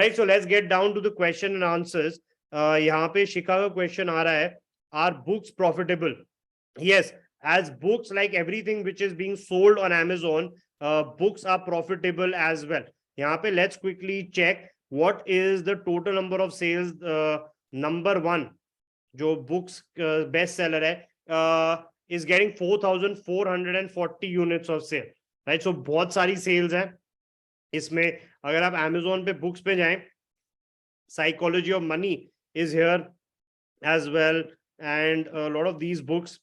Right, so let's get down to the question and answers. यहाँ पे शिखा का question आ रहा है, are books profitable? Yes, as books, like everything which is being sold on Amazon, books are profitable as well. यहाँ पे let's quickly check what is the total number of sales. Number one जो books best seller है, is getting 4,440 units of sale. Right, so बहुत सारी sales है इसमें. अगर आप Amazon पे books पे जाएं, Psychology of Money is here as well, and a lot of these books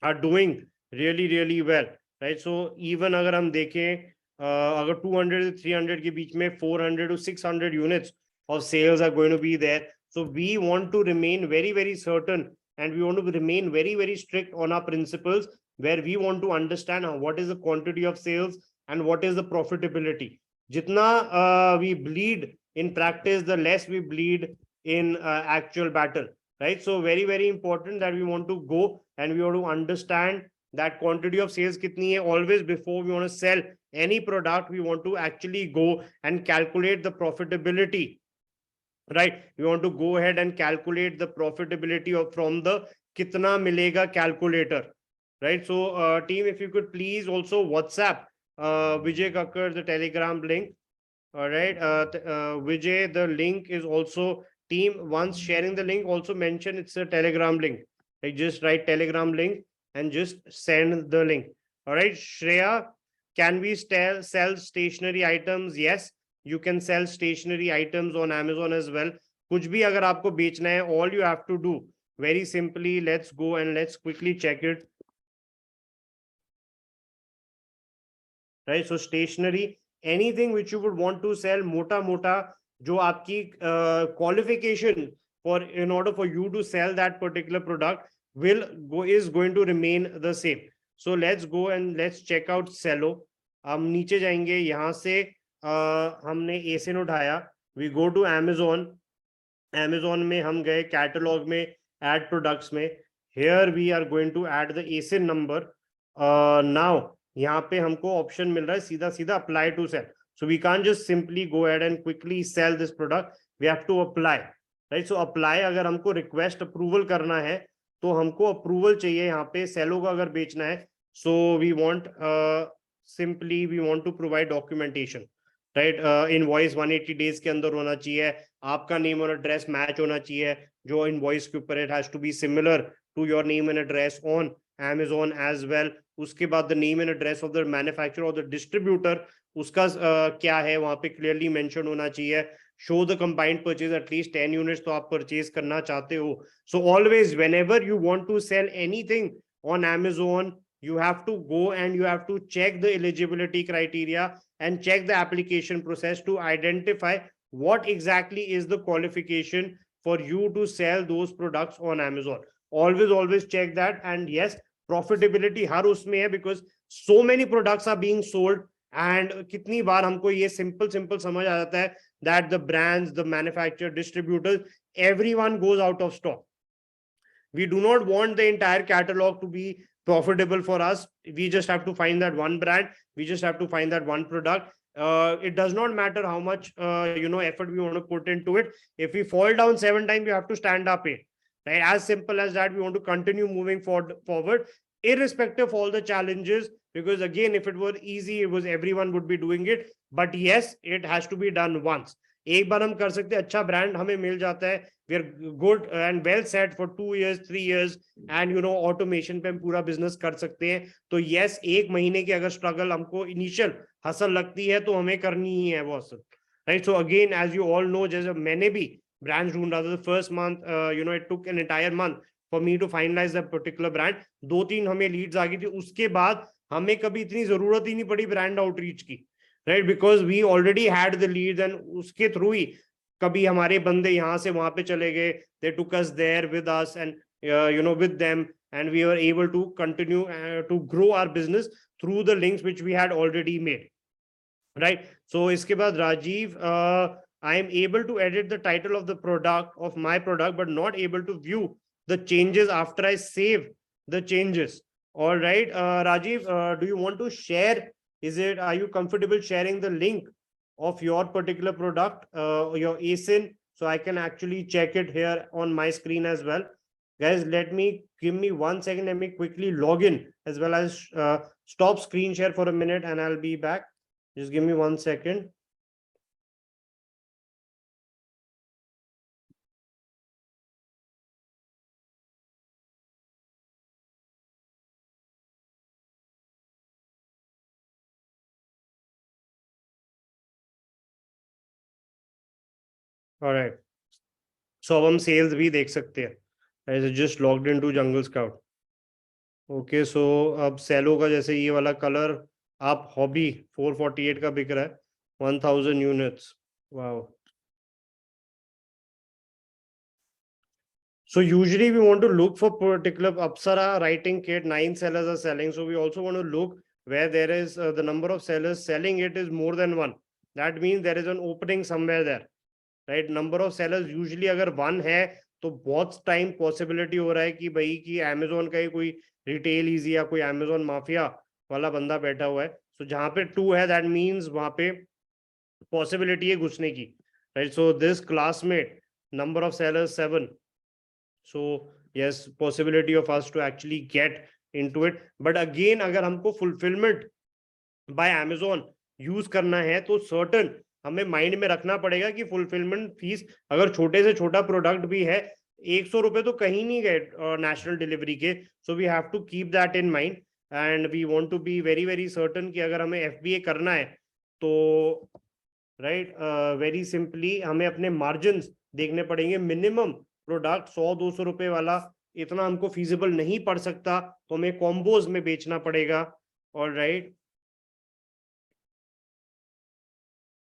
are doing really well, right? So even अगर हम देखें, अगर 200 to 300 के बीच में 400 to 600 units of sales are going to be there. So we want to remain very certain, and we want to remain very strict on our principles, where we want to understand what is the quantity of sales and what is the profitability. Jitna we bleed in practice, the less we bleed in actual battle, right? So very important that we want to go and we want to understand that quantity of sales kitni hai. Always before we want to sell any product, we want to actually go and calculate the profitability, right? We want to go ahead and calculate the profitability of from the kitna milega calculator, right? So team, if you could please also WhatsApp Vijay Kakkar the Telegram link. All right, Vijay, the link is also, team, once sharing the link, also mention it's a Telegram link. Like just write Telegram link and just send the link. All right, Shreya, can we sell stationery items? Yes, you can sell stationery items on Amazon as well. कुछ भी अगर आपको बेचना है, all you have to do, very simply, let's go and let's quickly check it. Right, so stationery, anything which you would want to sell, mota जो आपकी qualification for in order for you to sell that particular product is going to remain the same. So let's go and let's check out Cello. हम नीचे जाएंगे, यहाँ से हमने ASIN उठाया, we go to Amazon में हम गए कैटलॉग में, add products में, here we are going to add the ASIN number. Now यहाँ पे हमको ऑप्शन मिल रहा है सीधा apply to sell. So we can't just simply go ahead and quickly sell this product. We have to apply, right? So apply, अगर हमको request approval करना है तो हमको approval चाहिए यहाँ पे. सेलो का अगर बेचना है, so we want simply we want to provide documentation, right? Invoice 180 days के अंदर होना चाहिए, आपका name और address match होना चाहिए जो invoice के ऊपर, it has to be similar to your name and address on Amazon as well. उसके बाद the name and address of the manufacturer or the distributor, उसका क्या है वहां पे clearly mention होना चाहिए. Show the combined purchase, at least 10 units तो आप purchase करना चाहते हो. So always whenever you want to sell anything on Amazon, you have to go and you have to check the eligibility criteria and check the application process to identify what exactly is the qualification for you to sell those products on Amazon. Always check that. And yes, profitability हर उसमें है, because so many products are being sold, and कितनी बार हमको ये simple समझ आ जाता है that the brands, the manufacturer, distributors, everyone goes out of stock. We do not want the entire catalog to be profitable for us. We just have to find that one brand, we just have to find that one product. It does not matter how much effort we want to put into it. If we fall down 7 times, we have to stand up 8. Right? As simple as that. We want to continue moving forward irrespective of all the challenges, because again, if it were easy, everyone would be doing it. But yes, it has to be done once. एक बार हम कर सकते हैं, अच्छा brand हमें मिल जाता है, we are good and well set for 2 years 3 years, and automation पे हम पूरा बिजनेस कर सकते हैं. तो yes, 1 महीने की अगर स्ट्रगल हमको इनिशियल हसल लगती है तो हमें करनी ही है वो hustle, right? So again, as you all know, जैसे मैंने भी ब्रांड्स ढूंढ रहा था, first month it took an entire month for me to finalize that particular brand. 2-3 हमें लीड्स आ गई थी, उसके बाद हमें कभी इतनी जरूरत ही नहीं पड़ी ब्रांड आउटरीच की, right? Because we already had the leads, and उसके थ्रू ही कभी हमारे बंदे यहाँ से वहां पे चले गए, they took us there with us, and with them, and we were able to continue to grow our business through the links which we had already made, right? So iske baad Rajiv, I am able to edit the title of the product of my product, but not able to view the changes after I save the changes. All right, Rajiv, do you want to share? Are you comfortable sharing the link of your particular product, your ASIN, so I can actually check it here on my screen as well. Guys, give me 1 second. Let me quickly log in as well as stop screen share for a minute, and I'll be back. Just give me 1 second. All right. So अब हम sales भी देख सकते हैं. I just logged into Jungle Scout. Okay so अब सेलो का जैसे ये वाला कलर आप हॉबी 448 का बिक रहा है, 1000 units. Wow. So usually we want to look for particular Apsara writing kit, 9 sellers are selling. So we also want to look where there is the number of sellers selling it is more than one. That means there is an opening somewhere there, right? Number of sellers usually अगर 1 है तो बहुत time possibility हो रहा है कि भाई कि Amazon का ही कोई रिटेल इजी या कोई Amazon माफिया वाला बंदा बैठा हुआ है. So जहां पे 2 है that means वहां पे पॉसिबिलिटी है घुसने की, right? So this classmate number of sellers 7. So yes, possibility of us to actually get into it. But again अगर हमको fulfillment by Amazon यूज करना है तो सर्टन हमें माइंड में रखना पड़ेगा कि फुलफिलमेंट फीस अगर छोटे से छोटा प्रोडक्ट भी है 100 रुपए तो कहीं नहीं गए नेशनल डिलीवरी के. So we have to keep that in mind and we want to be very very certain कि अगर हमें एफबीए करना है तो राइट वेरी सिंपली हमें अपने मार्जिन देखने पड़ेंगे. मिनिमम प्रोडक्ट 100-200 रुपए वाला इतना हमको फीजिबल नहीं पड़ सकता, तो हमें कॉम्बोज में बेचना पड़ेगा. और right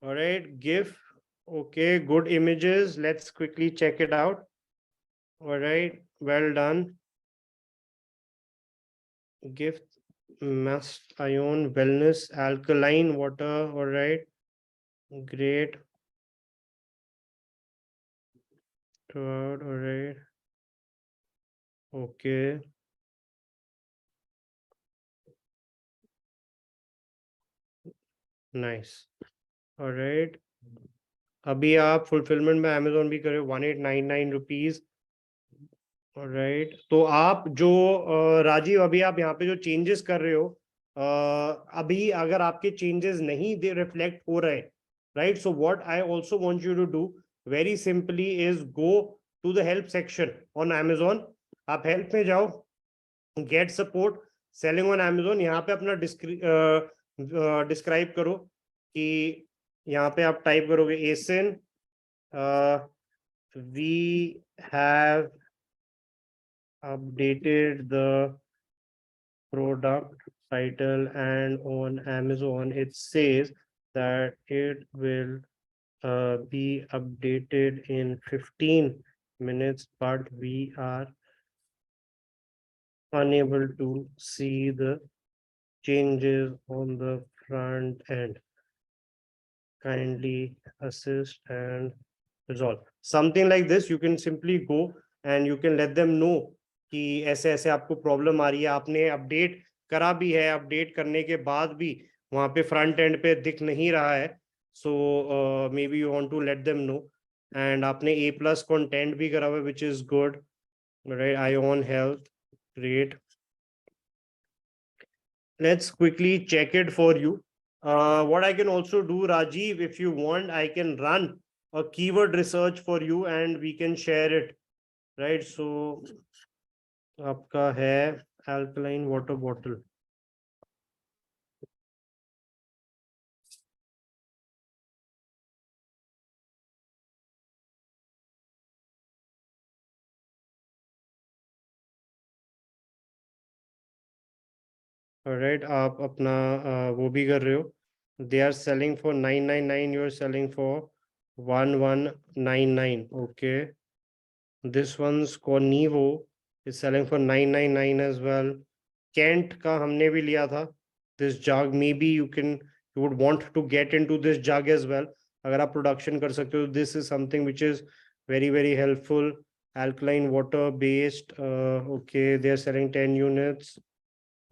all right, GIF. Okay, good images. Let's quickly check it out. All right, well done. GIF, must ion, wellness, alkaline water. All right, great. All right. Okay. Nice. All right. अभी आप fulfilment में Amazon भी करे 1899 rupees. Right तो आप जो राजीव अभी आप यहाँ पे जो चेंजेस कर रहे हो अभी अगर आपके चेंजेस नहीं रिफ्लेक्ट हो रहे, right, so what I also want you to do very simply is go to the help section on Amazon. आप हेल्प में जाओ, get support selling on Amazon. यहाँ पे अपना डिस्क्राइब करो कि यहाँ पे आप टाइप करोगे ASIN we have updated the product title and on Amazon it says that it will be updated in 15 minutes, but we are unable to see the changes on the front end. Kindly assist and resolve. Something like this, you can simply go and you can let them know कि ऐसे ऐसे आपको problem आ रही है, आपने update करा भी है, अपडेट करने के बाद भी वहां पे फ्रंट एंड पे दिख नहीं रहा है. So may be you want to let them know. And आपने A+ कंटेंट भी करा हुआ है which is good, right. ION health, great. Let's quickly check it for you. What I can also do, Rajiv, if you want, I can run a keyword research for you and we can share it, right? So आपका है alkaline water bottle. Alright, आप अपना वो भी कर रहे हो. They are selling for 999. You are selling for 1199. Okay. This one's Cornevo is selling for 999 as well. Kent का हमने भी लिया था. This jug, maybe you would want to get into this jug as well. अगर आप production कर सकते हो, this is something which is very very helpful. Alkaline water based. Okay, they are selling 10 units.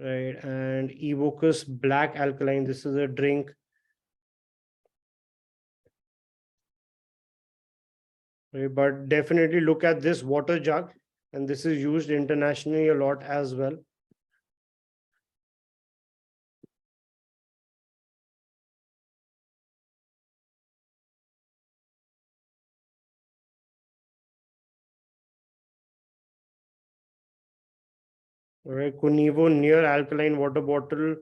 Right, and Evocus Black Alkaline. This is a drink. right? But definitely look at this water jug, and this is used internationally a lot as well. Right, Kunevo near alkaline water bottle.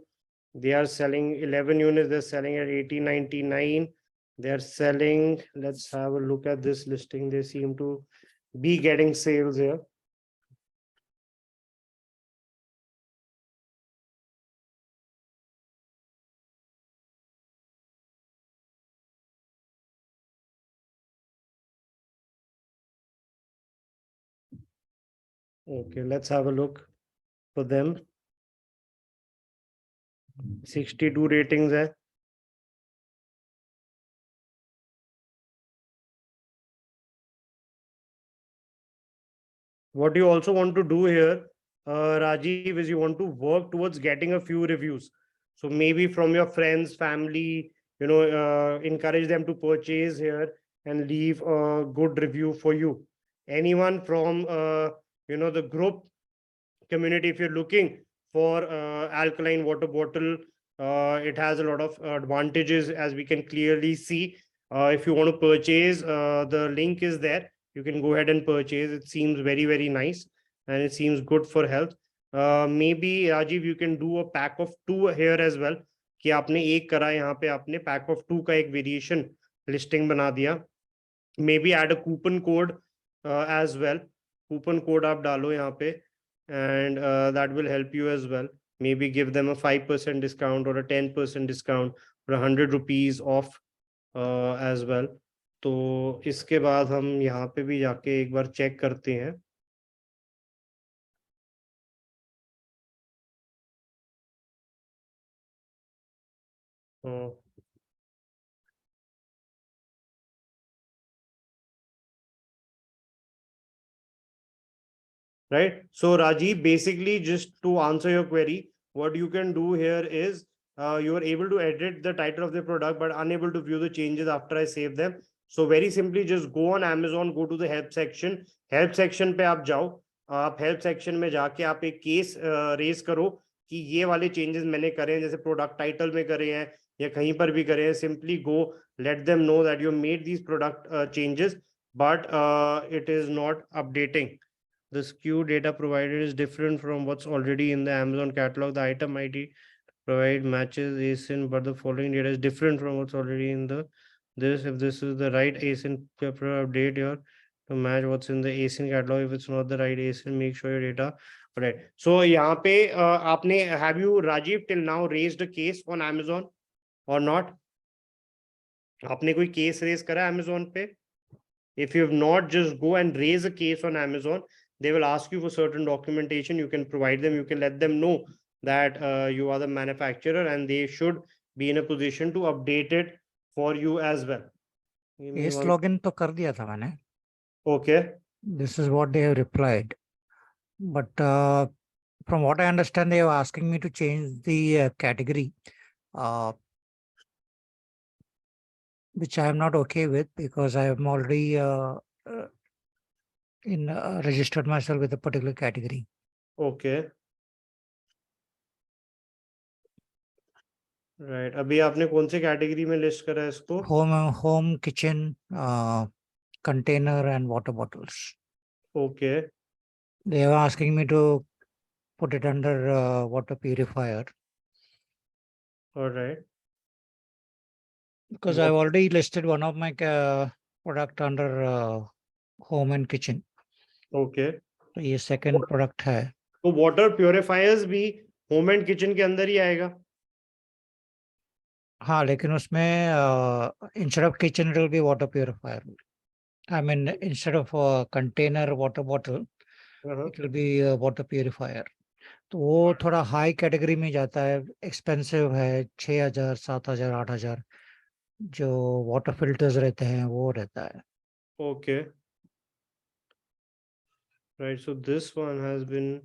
They are selling 11 units. They're selling at 18.99. They're selling. Let's have a look at this listing. They seem to be getting sales here. Okay, let's have a look for them. 62 ratings hai. What you also want to do here, Rajiv, is you want to work towards getting a few reviews. So maybe from your friends, family, encourage them to purchase here and leave a good review for you. Anyone from the group community, if you're looking for alkaline water bottle, it has a lot of advantages, as we can clearly see. If you want to purchase, the link is there. You can go ahead and purchase. It seems very, very nice, and it seems good for health. Maybe Rajiv, you can do a pack of 2 here as well. कि आपने एक करा, यहाँ पे आपने pack of 2 का एक variation listing बना दिया. Maybe add a coupon code as well. Coupon code आप डालो यहाँ पे, and that will help you as well. Maybe give them a 5% discount or a 10% discount or 100 rupees off as well. तो इसके बाद हम यहाँ पे भी जाके एक बार चेक करते हैं. Right. So Rajiv, basically, just to answer your query, what you can do here is you are able to edit the title of the product but unable to view the changes after I save them. So very simply, just go on Amazon, go to the help section. Help section पे आप जाओ. आप help section में जाके आप एक case raise करो कि ये वाले चेंजेस मैंने करे हैं, जैसे प्रोडक्ट टाइटल में करे हैं या कहीं पर भी करे हैं. Simply go, late them know that you made these product changes, but it is not updating. The SKU data provided is different from what's already in the Amazon catalog. The item ID provide matches ASIN, but the following data is different from what's already in the this. If this is the right ASIN, update your to match what's in the ASIN catalog. If it's not the right ASIN, make sure your data. Right. So यहाँ पे आपने have you Rajiv till now raised a case on Amazon or not? आपने कोई case raise करा Amazon पे? If you have not, just go and raise a case on Amazon. They will ask you for certain documentation. You can provide them. You can let them know that you are the manufacturer, and they should be in a position to update it for you as well. Yes, login तो कर दिया था मैंने. Okay. This is what they have replied. But from what I understand, they are asking me to change the category, which I am not okay with because I am already registered myself with a particular category. Okay. Right. अभी आपने कौन से category में list करा है इसको? Home, kitchen, container and water bottles. Okay. They are asking me to put it under water purifier. All right. Because I've already listed one of my product under home and kitchen. Okay. तो ये second product है. तो water purifiers भी home and kitchen के अंदर ही आएगा? हाँ, लेकिन उसमें instead of kitchen it will be water purifier. I mean, instead of container water bottle, it will be water purifier. तो वो थोड़ा हाई कैटेगरी में जाता है, एक्सपेंसिव है. 6,000, 7,000, 8,000 जो वाटर फिल्टर्स रहते हैं वो रहता है. Okay. Right. So this one has been,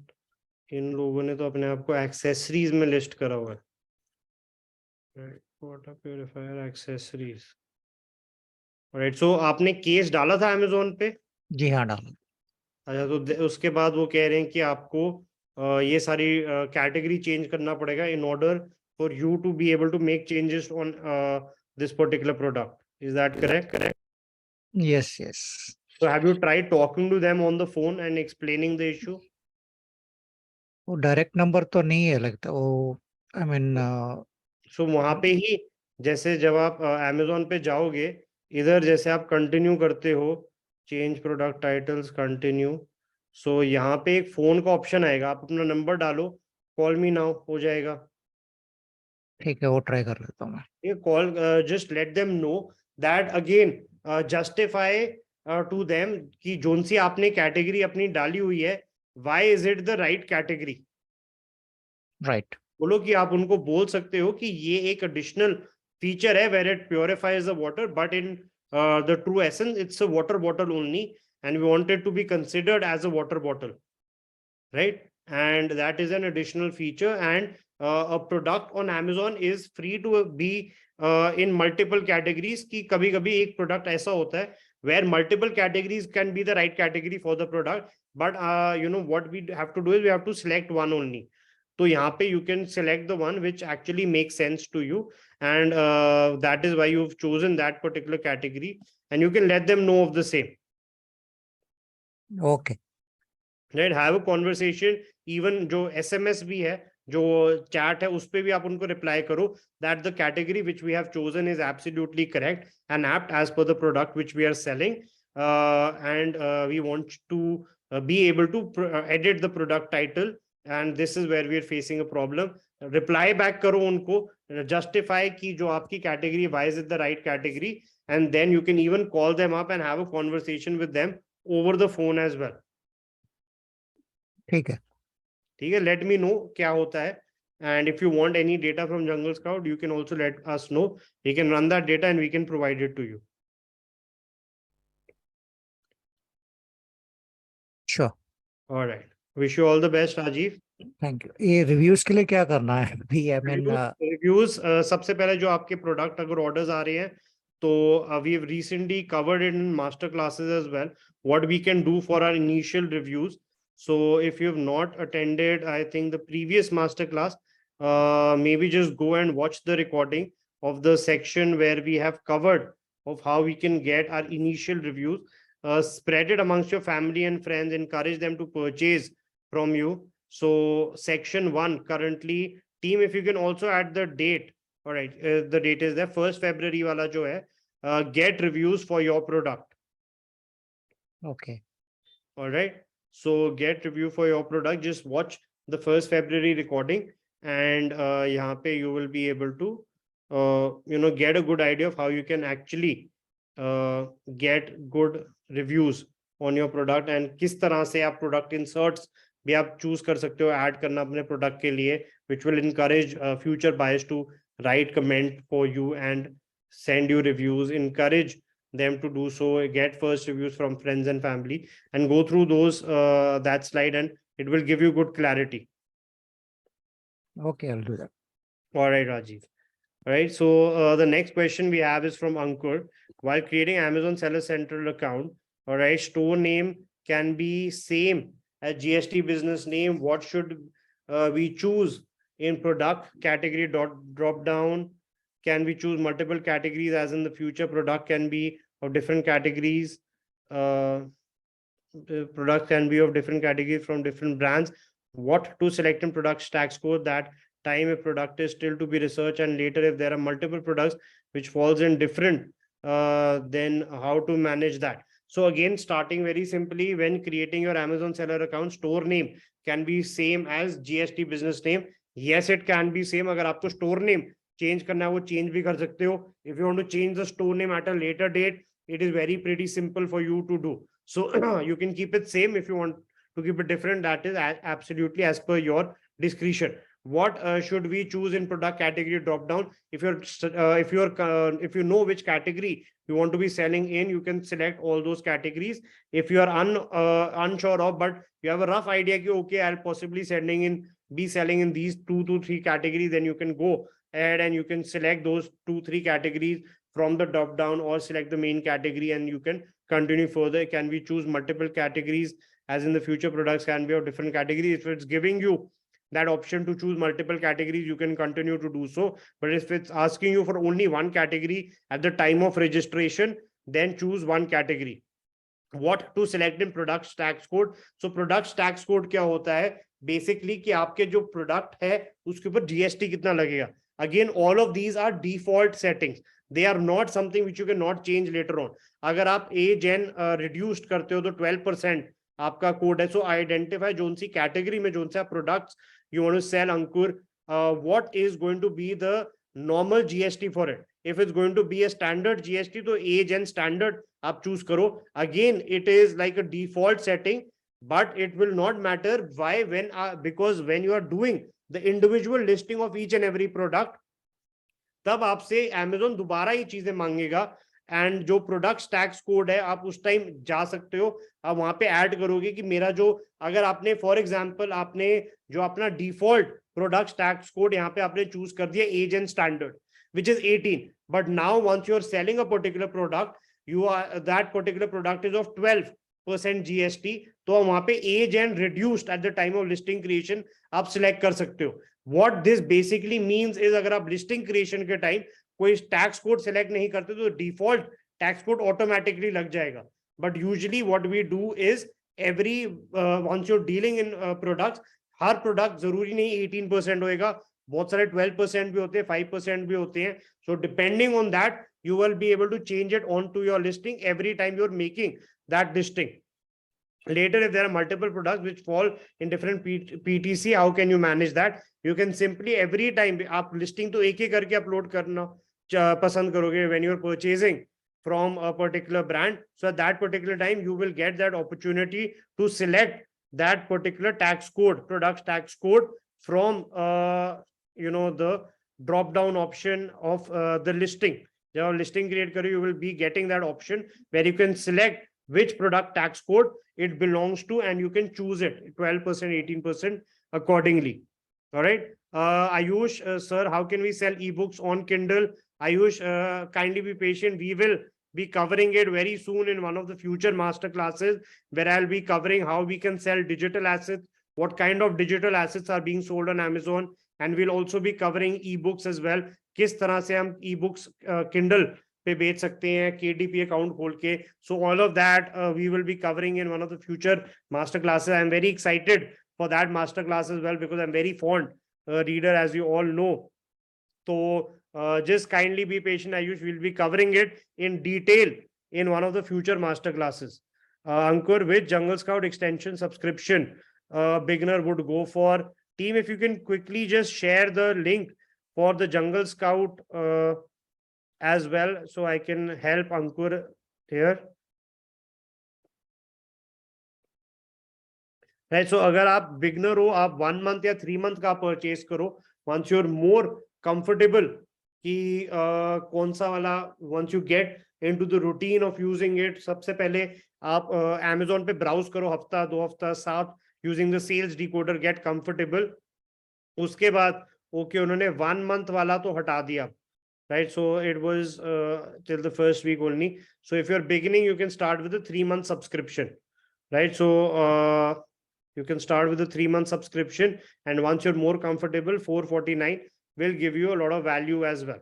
इन लोगों ने तो अपने आप को एक्सेसरीज में लिस्ट करा हुआ है. Right. Water purifier accessories. Right, so आपने केस डाला था अमेजोन पे? जी हाँ, डाला। अच्छा, तो उसके बाद वो कह रहे हैं कि आपको ये सारी कैटेगरी चेंज करना पड़ेगा in order for you to be able to make changes on this particular product, is that correct? Yes yes. So have you tried talking to them on the phone and explaining the issue? वो direct number तो नहीं है लगता वो। I mean so वहां पे ही, जैसे जब आप अमेजोन पे जाओगे, इधर जैसे आप कंटिन्यू करते हो, चेंज प्रोडक्ट टाइटल्स कंटिन्यू, सो यहाँ पे एक फोन का ऑप्शन आएगा, आप अपना नंबर डालो, कॉल मी नाउ हो जाएगा। ठीक है, वो ट्राई कर लेता हूँ मैं। ये call, just let them know that again, justify to them कि जोन सी आपने कैटेगरी अपनी डाली हुई है, why is it the right category. Right. बोलो कि आप उनको बोल सकते हो कि ये एक एडिशनल फीचर है where it purifies the water, but in the true essence it's a water bottle only, and we want it to be considered as a water bottle, right? And that is an additional feature, and a product on Amazon is free to be in multiple categories, कि कभी कभी एक product ऐसा होता है where multiple categories can be the right category for the product, but you know what we have to do is we have to select one only. तो यहाँ पे you can select the one which actually makes sense to you, and that is why you've chosen that particular category, and you can let them know of the same. Okay. Right, have a conversation, even जो SMS भी है, जो chat है, उस पे भी आप उनको रिप्लाई करो that the category which we have chosen is absolutely correct and apt as per the product which we are selling, and we want to be able to edit the product title, and this is where we are facing a problem. Reply back करो उनको, justify की जो आपकी category, why is it the right category, and then you can even call them up and have a conversation with them over the phone as well. ठीक है। ठीक है, let me know क्या होता है, and if you want any data from Jungle Scout you can also let us know, we can run that data and we can provide it to you. Sure. All right, wish you all the best, Rajiv. Thank you. ये reviews के लिए क्या करना है अभी? I mean reviews, सबसे पहले जो आपके प्रोडक्ट अगर ऑर्डर्स आ रहे हैं, तो we have recently covered in master classes as well what we can do for our initial reviews. So if you have not attended, I think the previous master class, maybe just go and watch the recording of the section where we have covered of how we can get our initial reviews. Spread it amongst your family and friends, encourage them to purchase from you. So section 1 currently, team, if you can also add the date. All right, the date is there, 1st February wala jo hai, get reviews for your product. Okay. All right, so get review for your product, just watch the 1st February recording, and यहाँ पे you will be able to you know, get a good idea of how you can actually get good reviews on your product, and किस तरह से आप product inserts भी आप choose कर सकते हो ऐड करना अपने product के लिए, which will encourage future buyers to write comment for you and send you reviews, encourage them to do so, get first reviews from friends and family, and go through those that slide, and it will give you good clarity. Okay, I'll do that. All right, Rajiv. All right, so the next question we have is from Ankur. While creating Amazon Seller Central account, all right, store name can be same as GST business name. What should we choose in product category drop down? Can we choose multiple categories, as in the future product can be of different categories? The product can be of different categories from different brands. What to select in product tax code, that time a product is still to be researched, and later if there are multiple products which falls in different, then how to manage that. So again, starting very simply, when creating your Amazon seller account, store name can be same as GST business name. Yes, it can be same. अगर आपको store name change करना है, वो change भी कर सकते हो. If you want to change the store name at a later date, it is very pretty simple for you to do. So you can keep it same. If you want to keep it different, that is absolutely as per your discretion. What should we choose in product category drop down? If you know which category you want to be selling in, you can select all those categories. If you are unsure of, but you have a rough idea, okay, I'll possibly be selling in these 2 to 3 categories, then you can go ahead and you can select those 2-3 categories from the drop down or select the main category and you can continue further. Can we choose multiple categories, as in the future products can be of different categories? If it's giving you that option to choose multiple categories, you can continue to do so. But if it's asking you for only one category at the time of registration, then choose one category. What to select in products tax code? So products tax code क्या होता है? Basically कि आपके जो product है उसके ऊपर GST कितना लगेगा. Again, all of these are default settings. They are not something which you cannot change later on. अगर आप age and reduced करते हो तो 12% आपका कोड है. So identify जोन सी category में जोन से आप products you want to sell, Ankur, what is going to be the normal GST for it. If it's going to be a standard GST, तो age and standard आप choose करो. Again, it is like a default setting, but it will not matter. Why? Because when you are doing the individual listing of each and every product, तब आपसे Amazon दोबारा ये चीजें मांगेगा. And जो products tax code है आप उस टाइम जा सकते हो, आप वहां पे ऐड करोगे कि मेरा जो, अगर आपने फॉर एग्जांपल आपने जो अपना डिफॉल्ट प्रोडक्ट्स टैक्स कोड यहाँ पे आपने चूज कर दिया as and standard which is 18, but now once you are selling a particular product, that particular product is of 12% GST, तो वहां पे age and reduced at the time of listing creation आप select कर सकते हो. What this basically means is अगर आप listing creation के टाइम कोई टैक्स कोड सेलेक्ट नहीं करते तो डिफॉल्ट टैक्स कोड ऑटोमेटिकली लग जाएगा. But usually what we do is every once you dealing in products, हर प्रोडक्ट जरूरी नहीं 18% होएगा, बहुत सारे 12% भी होते हैं, 5% भी होते हैं. So depending on that you will be able to change it onto your listing every time you're making that listing. Later, if there are multiple products which fall in different PTC, how can you manage that? You can simply every time आप listing तो एक ही करके upload करना पसंद करोगे when you're purchasing from a particular brand. So at that particular time, you will get that opportunity to select that particular tax code, products tax code from the drop down option of the listing. जब आप listing create करो, you will be getting that option where you can select which product tax code it belongs to and you can choose it 12%, 18% accordingly. All right. Ayush, sir, how can we sell ebooks on Kindle? Ayush, kindly be patient. We will be covering it very soon in one of the future master classes where I'll be covering how we can sell digital assets, what kind of digital assets are being sold on Amazon, and we'll also be covering ebooks as well. किस तरह से हम ebooks Kindle पे बेच सकते हैं KDP account खोल के. So all of that we will be covering in one of the future master classes. I'm very excited for that master class as well because I'm very fond reader, as you all know. So just kindly be patient, Ayush. We'll be covering it in detail in one of the future master classes. Ankur, which Jungle Scout extension subscription beginner would go for? Team, if you can quickly just share the link for the Jungle Scout as well, so I can help Ankur here. Right, so अगर आप beginner हो, आप 1 month या 3 month का purchase करो, once you're more comfortable कि कौन सा वाला, once you get into the routine of using it, सबसे पहले आप Amazon पे ब्राउज करो हफ्ता 2 हफ्ता 7 using the sales decoder, get comfortable. उसके बाद ओके उन्होंने 1 month वाला तो हटा दिया, right? So it was till the first week only. So if you're beginning, you can start with a 3-month subscription, right? So you can start with a 3-month subscription, and once you're more comfortable, 449 will give you a lot of value as well,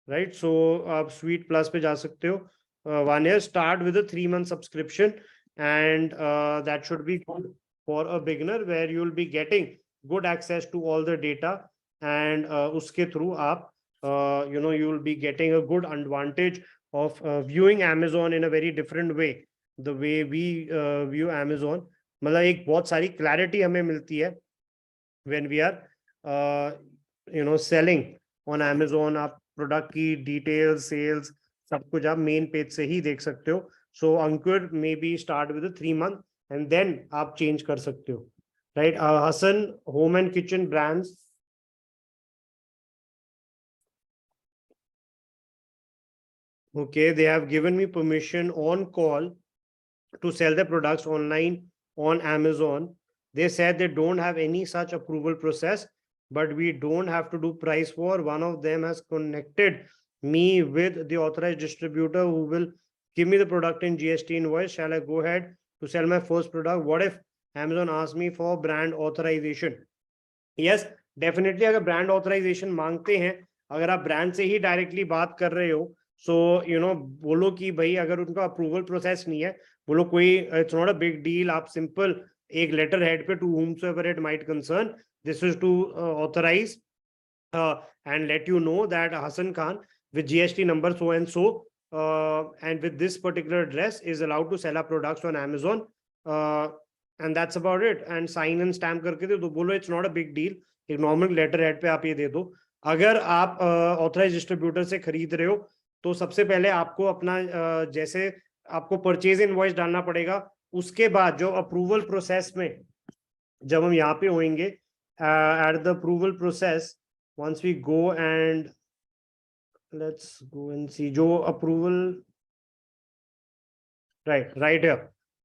right? So आप Sweet Plus पे जा सकते हो. 1 year, start with a 3-month subscription, and that should be good for a beginner, where you will be getting good access to all the data, and उसके through आप you will be getting a good advantage of viewing Amazon in a very different way. The way we view Amazon, मतलब एक बहुत सारी clarity हमें मिलती है when we are selling on Amazon. आप product की details, sales, सब कुछ आप main page से ही देख सकते हो. So Ankur, maybe start with a 3 month and then आप change कर सकते हो, right? Hassan, home and kitchen brands. Okay, they have given me permission on call to sell the products online on Amazon. They said they don't have any such approval process, but we don't have to do price war. One of them has connected me with the authorized distributor who will give me the product in GST invoice. Shall I go ahead to sell my first product? What if Amazon asks me for brand authorization? Yes, definitely. अगर brand authorization मांगते हैं, अगर आप brand से ही directly बात कर रहे हो, so you know बोलो कि भाई अगर उनका approval process नहीं है, बोलो कोई it's not a big deal, आप simple एक letter head पे to whomsoever it might concern, this is to authorize and let you know that Hassan Khan with GST number so and so and with this particular address is allowed to sell our products on Amazon and that's about it. And sign and stamp करके दे दो, बोलो it's not a big deal, एक normal letter head पे आप ये दे दो. अगर आप ऑथराइज डिस्ट्रीब्यूटर से खरीद रहे हो तो सबसे पहले आपको अपना जैसे आपको परचेज इनवॉइस डालना पड़ेगा, उसके बाद जो अप्रूवल प्रोसेस में जब हम यहाँ पे होंगे at the approval process, once we go and let's go and see जो अप्रूवल right here,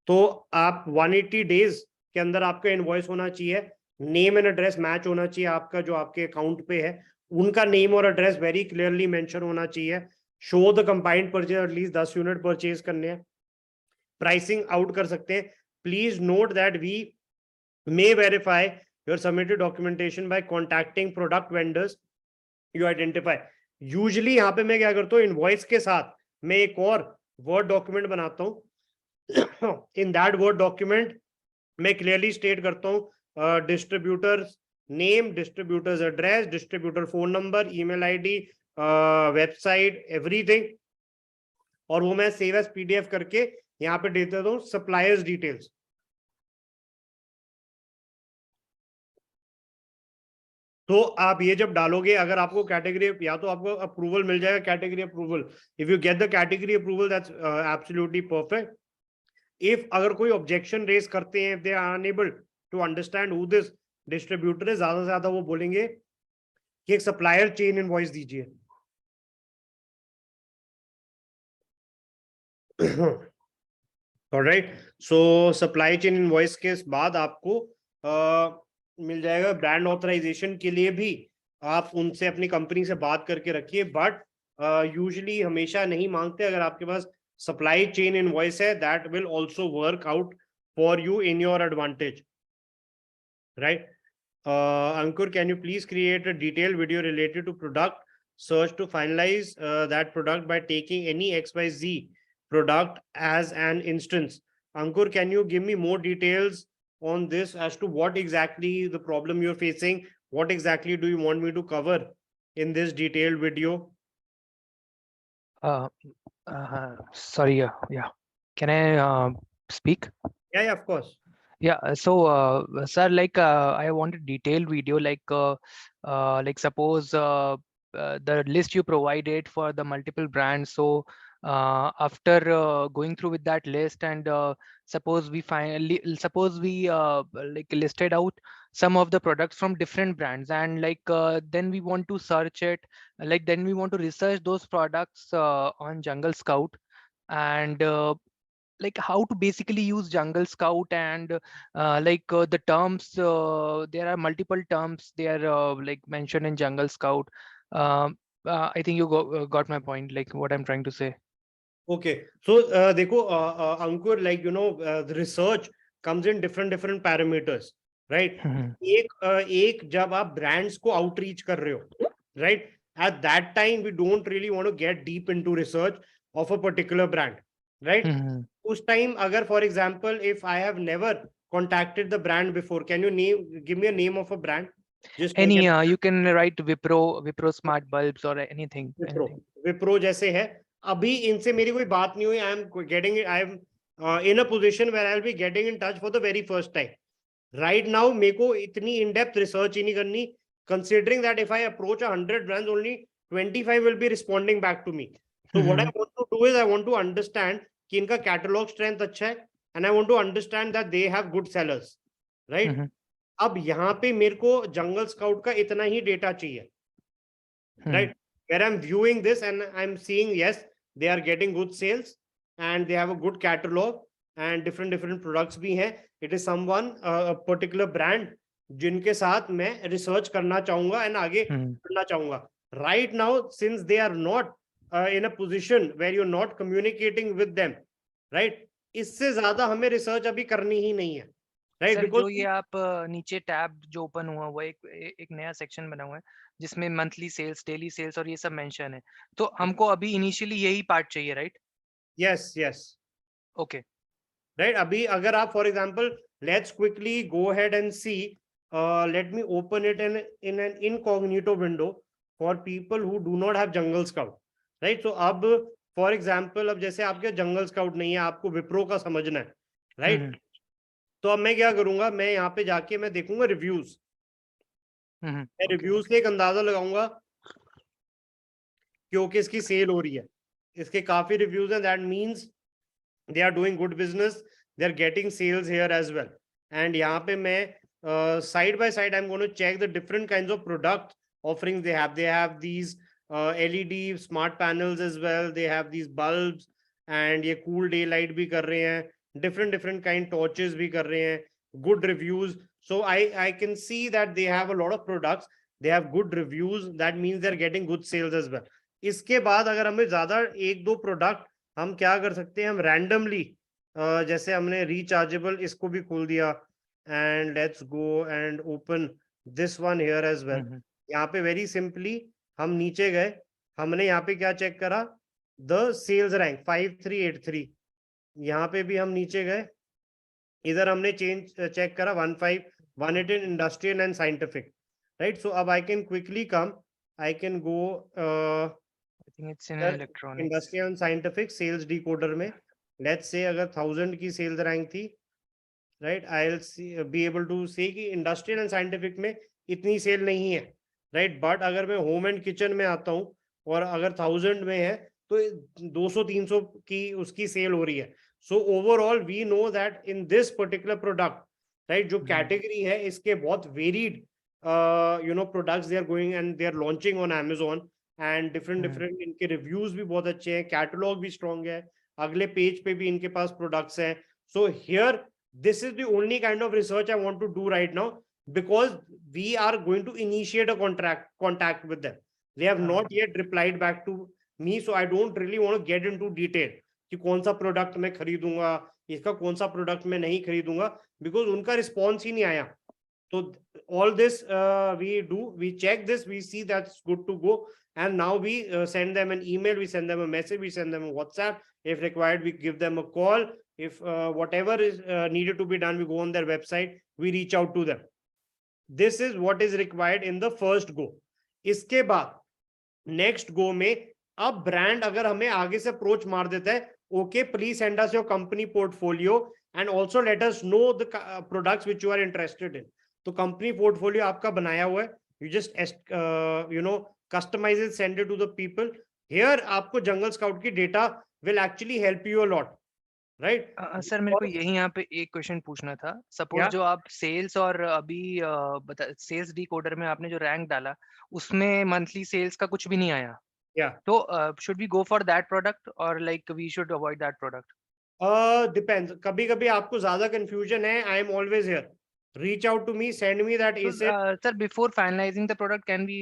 तो आप 180 डेज के अंदर आपका इनवॉइस होना चाहिए, नेम एंड एड्रेस मैच होना चाहिए, आपका जो आपके अकाउंट पे है उनका नेम और एड्रेस वेरी क्लियरली मेंशन होना चाहिए, show the combined purchase, at least 10 unit purchase करने हैं, प्राइसिंग आउट कर सकते हैं. Please note that we may verify your submitted documentation by contacting product vendors you identify. Usually यहाँ पे मैं क्या करता हूँ, इनवॉइस के साथ मैं एक और वर्ड डॉक्यूमेंट बनाता हूँ. इन दैट वर्ड डॉक्यूमेंट मैं क्लियरली स्टेट करता हूँ distributor name, distributors address, distributor phone number, email ID, website, everything, और वो मैं सेव एज पीडीएफ करके यहाँ पे दे देता हूँ सप्लायर्स डिटेल्स. तो आप ये जब डालोगे, अगर आपको कैटेगरी, या तो आपको अप्रूवल मिल जाएगा category approval, if you get the category approval that's absolutely perfect. If अगर कोई ऑब्जेक्शन रेज करते हैं, if they are unable to understand who this distributor है, ज्यादा से ज्यादा वो बोलेंगे कि एक सप्लायर चेन इनवॉइस दीजिए. Alright, so supply chain invoice के बाद आपको मिल जाएगा. ब्रांड ऑथराइजेशन के लिए भी आप उनसे अपनी कंपनी से बात करके रखिए, बट यूजुअली हमेशा नहीं मांगते. अगर आपके पास सप्लाई चेन इनवॉइस है, that will also work out for you in your advantage, right. Ankur, can you please create a detailed video related to product search to finalize that product by taking any XYZ product as an instance? Ankur, can you give me more details on this as to what exactly the problem you're facing? What exactly do you want me to cover in this detailed video? Sorry, yeah. Can I speak? Yeah, of course. Yeah, so sir, like I want a detailed video, like suppose the list you provided for the multiple brands. So after going through with that list, and suppose we like listed out some of the products from different brands, and like then we want to search it, like then we want to research those products on Jungle Scout, and like how to basically use Jungle Scout, and the terms, there are multiple terms they are like mentioned in Jungle Scout. I think you got my point, like what I'm trying to say. Okay, so देखो Ankur, like you know the research comes in different parameters, right? एक जब आप brands को outreach कर रहे हो, right? At that time we don't really want to get deep into research of a particular brand, right? उस time अगर for example if I have never contacted the brand before, can you give me a name of a brand? Just any you can write Wipro Smart Bulbs or anything. Wipro जैसे है, अभी इनसे मेरी कोई बात नहीं हुई. I am in a position where I'll be getting in touch for the very first time. Right now मेरे को इतनी in depth research ही नहीं करनी, considering that if I approach 100 brands, only 25 will be responding back to me. So what I want to do is I want to understand कि इनका catalog strength अच्छा है, and I want to understand that they have good sellers, right? अब यहाँ पे मेरे को Jungle Scout का इतना ही डेटा चाहिए, right? Where I'm viewing this and I'm seeing, yes, they are getting good sales and they have a good catalog and different products भी हैं. It is someone a particular brand जिनके साथ मैं research करना चाहूंगा and आगे बढ़ना चाहूंगा. Right now, since they are not in a position where you're not communicating with them, right? इससे ज्यादा हमें रिसर्च अभी करनी ही नहीं है, right? सर Because जो ये आप नीचे टैब जो ओपन हुआ हुआ है, एक नया सेक्शन बना हुआ है जिसमें मंथली सेल्स, डेली सेल्स और ये सब मेंशन है, तो हमको अभी इनिशियली यही पार्ट चाहिए, right? yes, yes, okay. right. अभी अगर आप for example, let's quickly go ahead and see, let me open it in an incognito window for people who do not have Jungle Scout, right? So अब for example, अब जैसे आपके Jungle Scout नहीं है, आपको विप्रो का समझना है, right? तो अब मैं क्या करूंगा, मैं यहाँ पे जाके मैं देखूंगा रिव्यूज, मैं रिव्यूज से एक अंदाजा लगाऊंगा क्योंकि इसकी सेल हो रही है, इसके काफी रिव्यूज हैं, that means they are doing good business, they are getting sales here as well. And यहाँ पे मैं side by side I am going to check the different kinds of product offerings they have these LED smart panels as well, they have these bulbs, and ये cool day light भी कर रहे हैं, different kind torches भी कर रहे हैं, good reviews. So I can see that they have a lot of products, they have good reviews, that means they're getting good sales as well. इसके बाद अगर हमें ज्यादा एक दो प्रोडक्ट, हम क्या कर सकते हैं, हम रैंडमली जैसे हमने रिचार्जेबल इसको भी खोल दिया, and let's go and open this one here as well. यहाँ पे वेरी सिंपली हम नीचे गए, हमने यहाँ पे क्या चेक करा, द सेल्स रैंक 5383, यहाँ पे भी हम नीचे गए, इधर हमने चेक करा 1518 industrial and scientific, right? So अब I can quickly come, I can go industrial and scientific sales decoder में, लेट्स से अगर 1000 की सेल्स रैंक थी, right, I will be able to say कि इंडस्ट्रियल एंड साइंटिफिक में इतनी cell नहीं है, राइट? बट अगर मैं होम एंड किचन में आता हूँ और अगर 1000 में है तो 200-300 की उसकी सेल हो रही है. So overall we know that in this particular product, right, जो कैटेगरी है इसके बहुत varied products they are going and they are launching on Amazon, and different इनके रिव्यूज भी बहुत अच्छे हैं, कैटलॉग भी स्ट्रॉन्ग है, अगले पेज पे भी इनके पास प्रोडक्ट्स हैं. So here this is the only kind of research I want to do right now, because we are going to initiate a contact with them. They have not yet replied back to me, so I don't really want to get into detail कि कौन सा product मैं खरीदूंगा, इसका कौन सा product मैं नहीं खरीदूंगा, because उनका रिस्पॉन्स ही नहीं आया. तो all this we check this, we see that's good to go, and now we send them an email, we send them a message, we send them a WhatsApp, if required we give them a call, if whatever is needed to be done, we go on their website, we reach out to them. This is what is required in the first go. इसके बाद next go में अब brand अगर हमें आगे से approach मार देता है, okay please send us your company portfolio and also let us know the products which you are interested in. तो कंपनी पोर्टफोलियो आपका बनाया हुआ है, you just customise it, send it to the people. Here आपको jungle scout की data will actually help you a lot, right? Sir मेरे को यही यहाँ पे एक क्वेश्चन पूछना था. सपोज जो आप सेल्स और अभी सेल्स डिकोडर में आपने जो रैंक डाला उसमें मंथली सेल्स का कुछ भी नहीं आया, तो should we go for that product or like we should avoid that product? Depends. कभी कभी आपको ज्यादा कंफ्यूजन है, I am always here, reach out to me, send me that asset. Sir, before finalizing the product, can we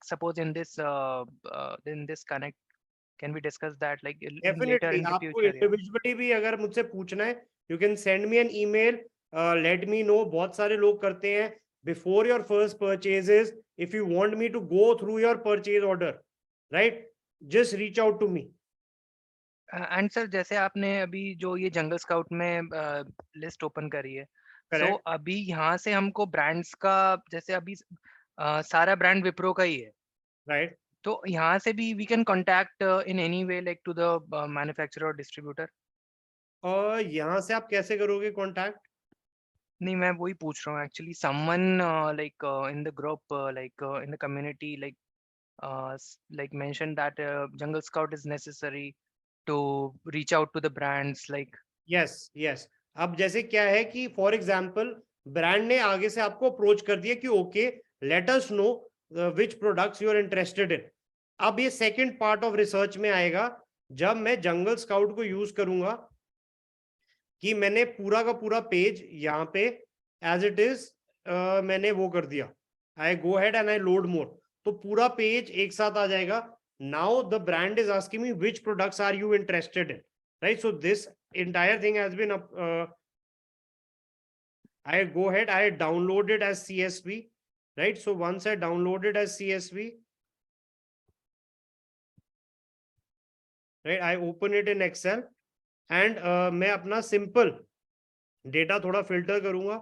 suppose in this connect, can we discuss that like later in the आपको future? Individually भी अगर मुझसे पूछना है, you can send me an email, let me know. बहुत सारे लोग करते हैं before your first purchases, if you want me to go through your purchase order, right, just reach out to me. And sir जैसे आपने अभी जो ये जंगल स्काउट में लिस्ट ओपन करी है, तो अभी यहाँ से हमको ब्रांड्स का, जैसे अभी सारा ब्रांड विप्रो का ही है, राइट? तो यहाँ से भी we can contact in any way like to the manufacturer और डिस्ट्रीब्यूटर. यहाँ से आप कैसे करोगे कॉन्टैक्ट? नहीं, मैं वही पूछ रहा हूँ actually. Someone like in the group, like in the community, like mention that jungle scout is necessary to reach out to the brands, like yes. अब जैसे क्या है कि फॉर एग्जांपल ब्रांड ने आगे से आपको अप्रोच कर दिया कि okay let us know which products you are interested in. अब ये सेकंड पार्ट ऑफ रिसर्च में आएगा, जब मैं जंगल स्काउट को यूज करूंगा कि मैंने पूरा का पूरा पेज यहाँ पे एज इट इज मैंने वो कर दिया, आई गो हेड एंड आई लोड मोर, तो पूरा पेज एक साथ आ जाएगा. Now the brand is asking me which products are you interested in, right? So this entire thing has been I go ahead, I download it as CSV, right? So once I download it as CSV, right, I open it in Excel and मैं अपना simple data थोड़ा filter करूंगा.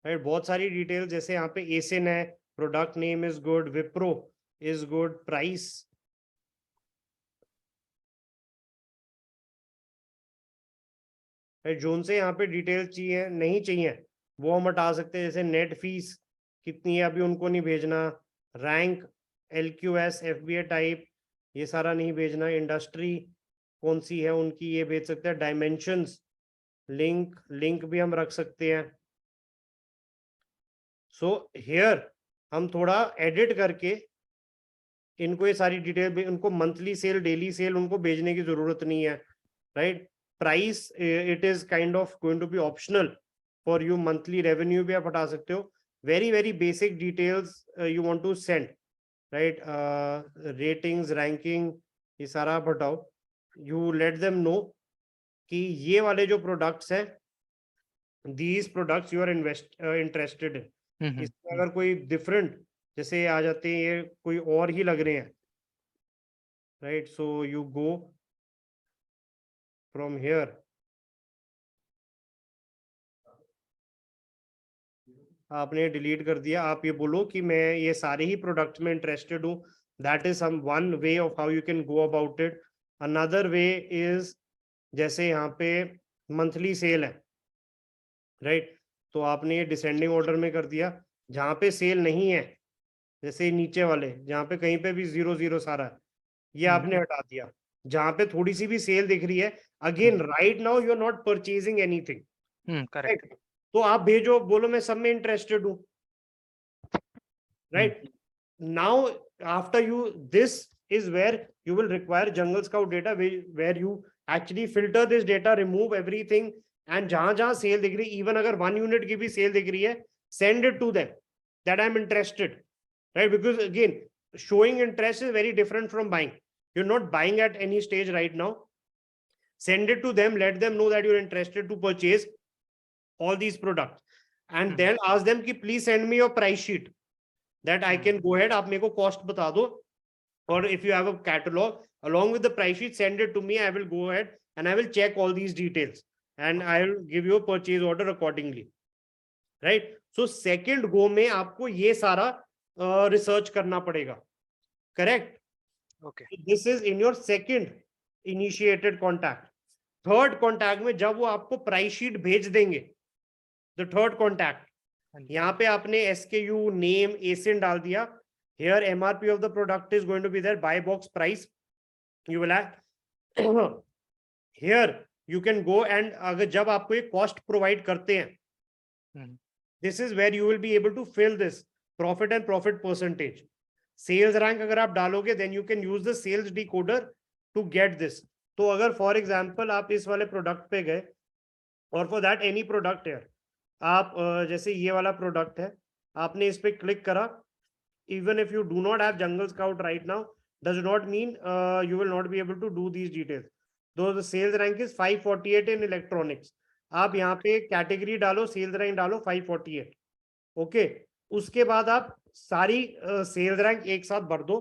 Right, बहुत सारी detail, जैसे यहाँ पे एसिन है, product name is good, Wipro is good, price, zone से यहाँ पे डिटेल चाहिए नहीं चाहिए वो हम हटा सकते हैं, जैसे नेट फीस कितनी है अभी उनको नहीं भेजना, रैंक, LQS, FBA टाइप ये सारा नहीं भेजना, इंडस्ट्री कौन सी है उनकी ये भेज सकते हैं, डायमेंशंस, लिंक भी हम रख सकते हैं. सो हियर हम थोड़ा एडिट करके इनको ये सारी डिटेल, उनको मंथली सेल, डेली सेल उनको भेजने की जरूरत नहीं है, right. Price it is kind of going to be optional for you, monthly revenue भी आप हटा सकते हो, very very basic details you want to send, right. Ratings, ranking ये सारा आप हटाओ. यू लेट देम नो कि ये वाले जो प्रोडक्ट्स हैं, these products you are interested in. इसमें अगर कोई डिफरेंट जैसे आ जाते हैं, ये कोई और ही लग रहे हैं, right. So you go from here, आपने डिलीट कर दिया, आप ये बोलो कि मैं ये सारे ही प्रोडक्ट में इंटरेस्टेड हूँ. That is some one way of how you can go about it. Another way is, जैसे यहाँ पे मंथली सेल है, राइट. तो आपने ये डिसेंडिंग ऑर्डर में कर दिया, जहाँ पे सेल नहीं है, जैसे नीचे वाले जहाँ पे कहीं पे भी 0 सारा है, ये आपने हटा दिया. जहाँ पे थोड़ी सी भी सेल दिख रही है, again right now you are not purchasing anything, correct. तो आप भेजो, बोलो मैं सब में इंटरेस्टेड हूँ, right. Now after you, this is where you will require Jungle Scout data, where you actually filter this data, remove everything, and जहां cell दिख रही, even अगर 1 यूनिट की भी सेल दिख रही है, send it to them that I'm interested, right? Because again, showing interest is very different from buying. You're not buying at any stage right now. Send it to them, let them know that you're interested to purchase all these products, and then ask them कि please send me your price sheet that I can go ahead, आप मेरे को cost बता दो, or if you have a catalog along with the price sheet, send it to me. I will go ahead and I will check all these details and I will give you a purchase order accordingly, right? So second go में आपको ये सारा research करना पड़ेगा, correct? Okay. So this is in your second initiated contact. Third contact में जब वो आपको प्राइस शीट भेज देंगे, द थर्ड कॉन्टैक्ट, यहाँ पे आपने SKU, नेम, एसिन डाल दिया. Here MRP of the product is going to be there, buy box price you will have. Here you can go and अगर जब आपको एक कॉस्ट प्रोवाइड करते हैं, this is where you will be able to fill this profit and profit percentage. Sales rank अगर आप डालोगे, then you can use the sales decoder to get this. तो अगर फॉर एग्जाम्पल आप इस वाले प्रोडक्ट पे गए, और फॉर दैट एनी प्रोडक्ट है, आप जैसे ये वाला प्रोडक्ट है, आपने इस पे क्लिक करा, even if you do not have Jungle Scout right now, does not mean you will not be able to do these details. Though the sales rank is 548 in electronics, आप यहाँ पे category डालो, sales rank डालो 548, okay. उसके बाद आप सारी sales rank एक साथ भर दो.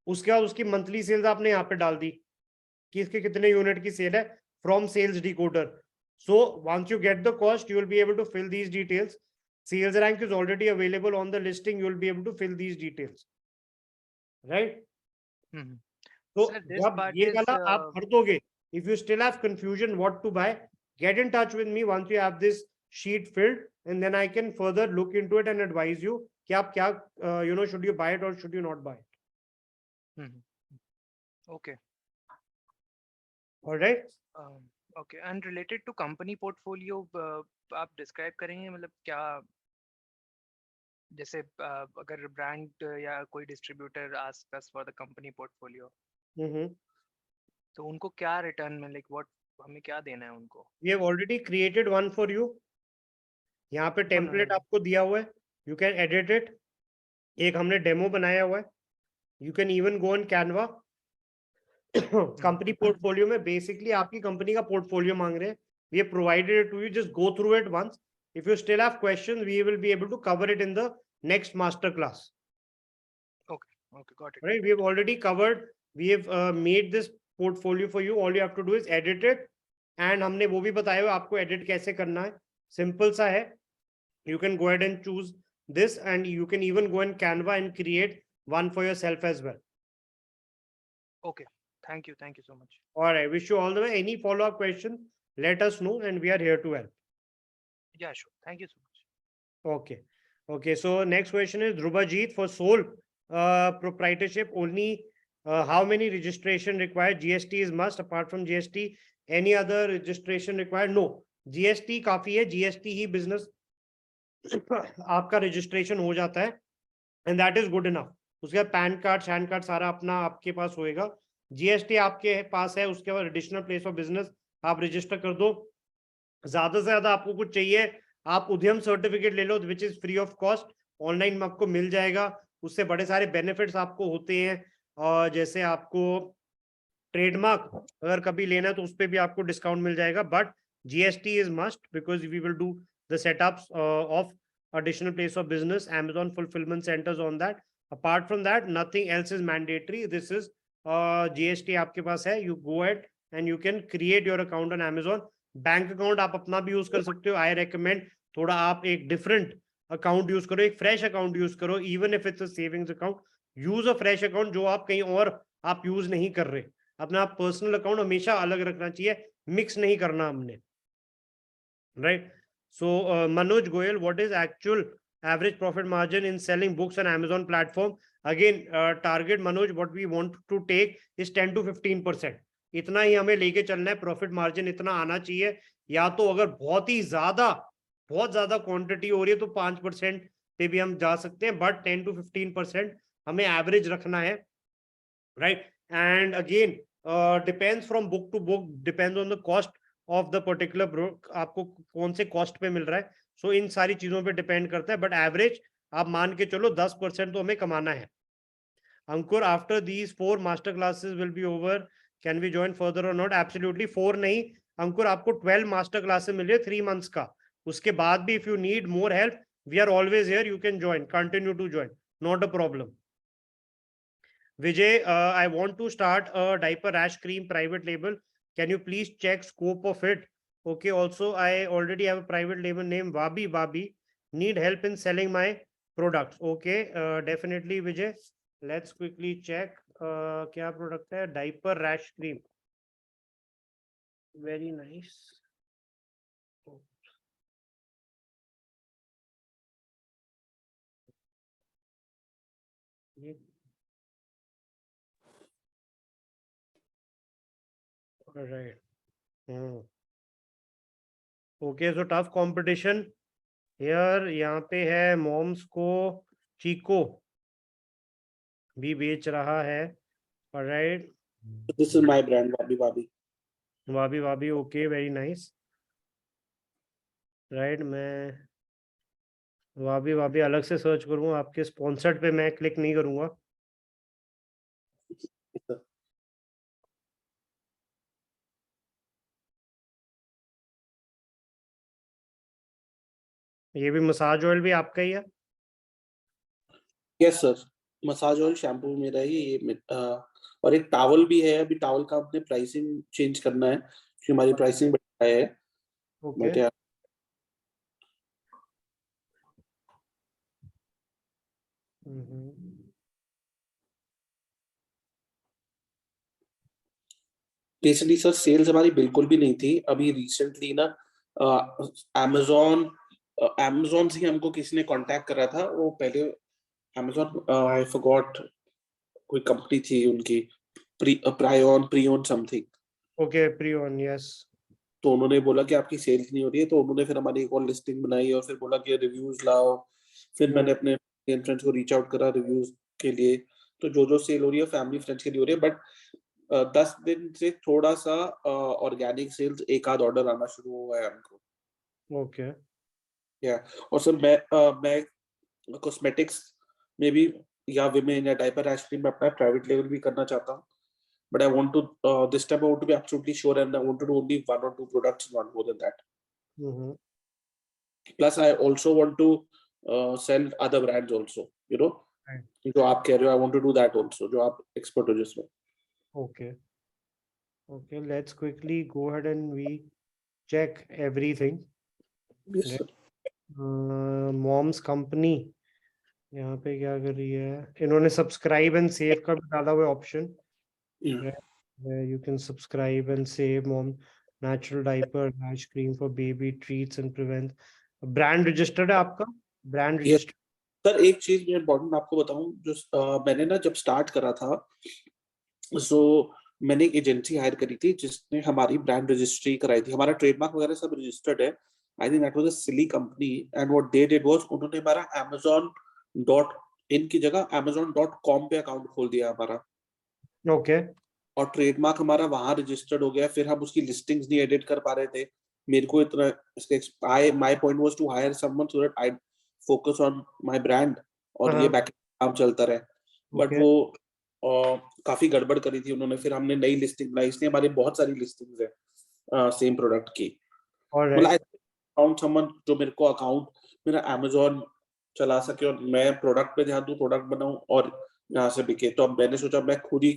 उसके बाद उसकी मंथली सेल्स आपने यहाँ पे डाल दी कि इसके कितने यूनिट की सेल है, from sales decoder. So once you get the cost, you will be able to fill these details. Sales rank is already available on the listing. You will be able to fill these details, right? So Sir, this जब part ये is, वाला आप भर दोगे, if you still have confusion what to buy, get in touch with me once you have this sheet filled, and then I can further look into it and advise you कि आप क्या, should you buy it or should you not buy it? Okay. All right. Okay. And related to company portfolio, आप describe करेंगे, मतलब क्या जैसे अगर brand या कोई distributor ask us for the company portfolio, तो उनको क्या रिटर्न में, लाइक व्हाट, हमें क्या देना है उनको? We have already created one for you. यहाँ पे टेम्पलेट आपको दिया हुआ है, यू कैन एडिट इट. एक हमने डेमो बनाया हुआ है. You can even go on Canva. Company portfolio में बेसिकली आपकी कंपनी का पोर्टफोलियो मांग रहे हैं. We have provided it to you, just go through it once. If you still have questions, we will be able to cover it in the next master class. Okay, got it. Right, we have already covered, we have made this portfolio for you. All you have to do is edit it, and हमने वो भी बताया हुआ आपको edit कैसे करना है. Simple सा है. You can go ahead and choose this, and you can even go in Canva and create one for yourself as well. Okay, thank you so much. All right, wish you all the way. Any follow-up question, let us know, and we are here to help. Yeah, sure. Thank you so much. Okay, so next question is Dhrubajit, for sole proprietorship only, how many registration required? GST is must. Apart from GST, any other registration required? No, GST काफी है. GST ही business आपका registration हो जाता है, and that is good enough. उसके बाद pan card, शैन card सारा अपना आपके पास होएगा. GST आपके पास है, उसके बाद एडिशनल प्लेस ऑफ बिजनेस आप रजिस्टर कर दो. ज्यादा से ज्यादा आपको कुछ चाहिए, आप उद्यम सर्टिफिकेट ले लो, which is free of cost. Online में आपको मिल जाएगा. उससे बड़े सारे बेनिफिट्स आपको होते हैं. और जैसे आपको ट्रेडमार्क अगर कभी लेना है तो उस पर भी आपको डिस्काउंट मिल जाएगा. But GST is must, because we will do the setups of additional place of business, Amazon fulfillment centers on that. Apart from that, nothing else is mandatory. This is GST आपके पास है. You go ahead and you can create your account on Amazon. Bank account आप अपना भी use कर सकते हो. I recommend थोड़ा आप एक डिफरेंट अकाउंट यूज करो, एक फ्रेश अकाउंट यूज करो. Even if it's a savings account, use a fresh account जो आप कहीं और आप यूज नहीं कर रहे. अपना पर्सनल अकाउंट हमेशा अलग रखना चाहिए, मिक्स नहीं करना हमने. Right. So Manoj Goyal, what is actual average profit margin in selling books on Amazon platform? Again, target Manoj, what we want to take is 10 to 15%. इतना ही हमें लेके चलना है. प्रॉफिट मार्जिन इतना आना चाहिए. या तो अगर बहुत ज्यादा क्वांटिटी हो रही है तो 5% पे भी हम जा सकते हैं, बट 10 to 15% हमें एवरेज रखना है. Right. And again depends from book to book, depends on the cost of the particular book, आपको कौन से कॉस्ट पे मिल रहा है. सो इन सारी चीजों पे डिपेंड करता है, बट एवरेज आप मान के चलो 10% तो हमें कमाना है. Ankur, after these 4 master classes will be over, can we join further और नॉट? एब्सोल्युटली. 4 नहीं अंकुर, आपको 12 मास्टर क्लासेस मिल रही है 3 मंथ्स का. उसके बाद भी if you need more help, we are always here. You can join, continue to join, not a problem. Vijay, I want to start a diaper rash cream private label. Can you please check scope of it? Okay. Also, I already have a private label name Wabi. Need help in selling my products. Okay. Definitely, Vijay. Let's quickly check. क्या product है? Diaper rash cream. Very nice. Right. Okay, so tough competition here. यहाँ पे है moms को चीको भी बेच रहा है. Alright. This is my brand, Wabi. Okay, very nice. Right, मैं Wabi अलग से सर्च करूँगा. आपके स्पॉन्सर्ड पे मैं क्लिक नहीं करूँगा. ये भी मसाज ऑयल भी आपका ही है? Yes sir, massage oil shampoo मेरा है ये. और एक टॉवल भी है. अभी टॉवल का अपने प्राइसिंग चेंज करना है क्योंकि हमारी प्राइसिंग बढ़ाया है. ओके. बेसिकली सर सेल्स हमारी बिल्कुल भी नहीं थी. अभी रिसेंटली ना अमेज़न से हमको किसी ने कांटेक्ट करा था. वो पहले अमेज़न, आई फॉरगॉट, कोई कंपनी थी उनकी, prion something. Okay, prion, yes. तो उन्होंने बोला कि आपकी सेल्स नहीं हो रही है, तो उन्होंने फिर हमारी एक और लिस्टिंग बनाई और फिर बोला कि रिव्यूज लाओ. फिर मैंने अपने फैमिली फ्रेंड्स को रीच आउट करा रिव्यूज के लिए, तो जो सेल हो रही है फैमिली फ्रेंड्स के लिए हो रही है, बट 10 दिन से थोड़ा सा ऑर्गेनिक सेल्स एक आध ऑर्डर आना शुरू हुआ है हमको। ओके या और सर मैं कॉस्मेटिक्स में भी या विमेन या डायपर आइसक्रीम में अपना प्राइवेट लेवल भी करना चाहता हूँ, but I want to this time I want to be absolutely sure and I want to do only 1 or 2 products, not more than that. Plus I also want to sell other brands also, you know, Right. जो आप कह रहे हो I want to do that also, जो आप expert हो जिसमें। Okay, let's quickly go ahead and we check everything. Yes sir. Mom's company यहाँ पे क्या कर रही है, इन्होंने सब्सक्राइब एंड सेव का भी डाला हुआ option, you can subscribe and save mom natural diaper rash cream for baby treats and prevent. Brand registered है आपका? Brand Yes. रजिस्टर्ड? सर एक चीज मैं इम्पोर्टेंट आपको बताऊं, जो मैंने ना जब स्टार्ट करा था, सो मैंने एक एजेंसी हायर करी थी जिसने हमारी ब्रांड रजिस्ट्री कराई थी, हमारा ट्रेडमार्क वगैरह सब रजिस्टर्ड है। I think that was a silly company and what they did was उन्होंने हमारा amazon.in की जगह amazon.com पे अकाउंट खोल दिया हमारा। ओके और ट्रेडमार्क हमारा वहां रजिस्टर्ड हो गया, फिर हम उसकी लिस्टिंग्स नहीं एडिट कर पा रहे थे। मेरे को इतना my point was to hire someone so that I focus on my brand और ये बैक काम चलता रहे, बट वो काफी गड़बड़ करी थी उन्होंने। फिर हमने नई लिस्टिंग बनाई, इसलिए हमारी बहुत सारी लिस्टिंग्स है सेम प्रोडक्ट की। मतलब अकाउंट समवन जो मेरे को अकाउंट मेरा Amazon चला सके और मैं प्रोडक्ट पे ध्यान दूं, प्रोडक्ट बनाऊं और यहाँ से बिके, तो अब मैंने सोचा मैं खुद ही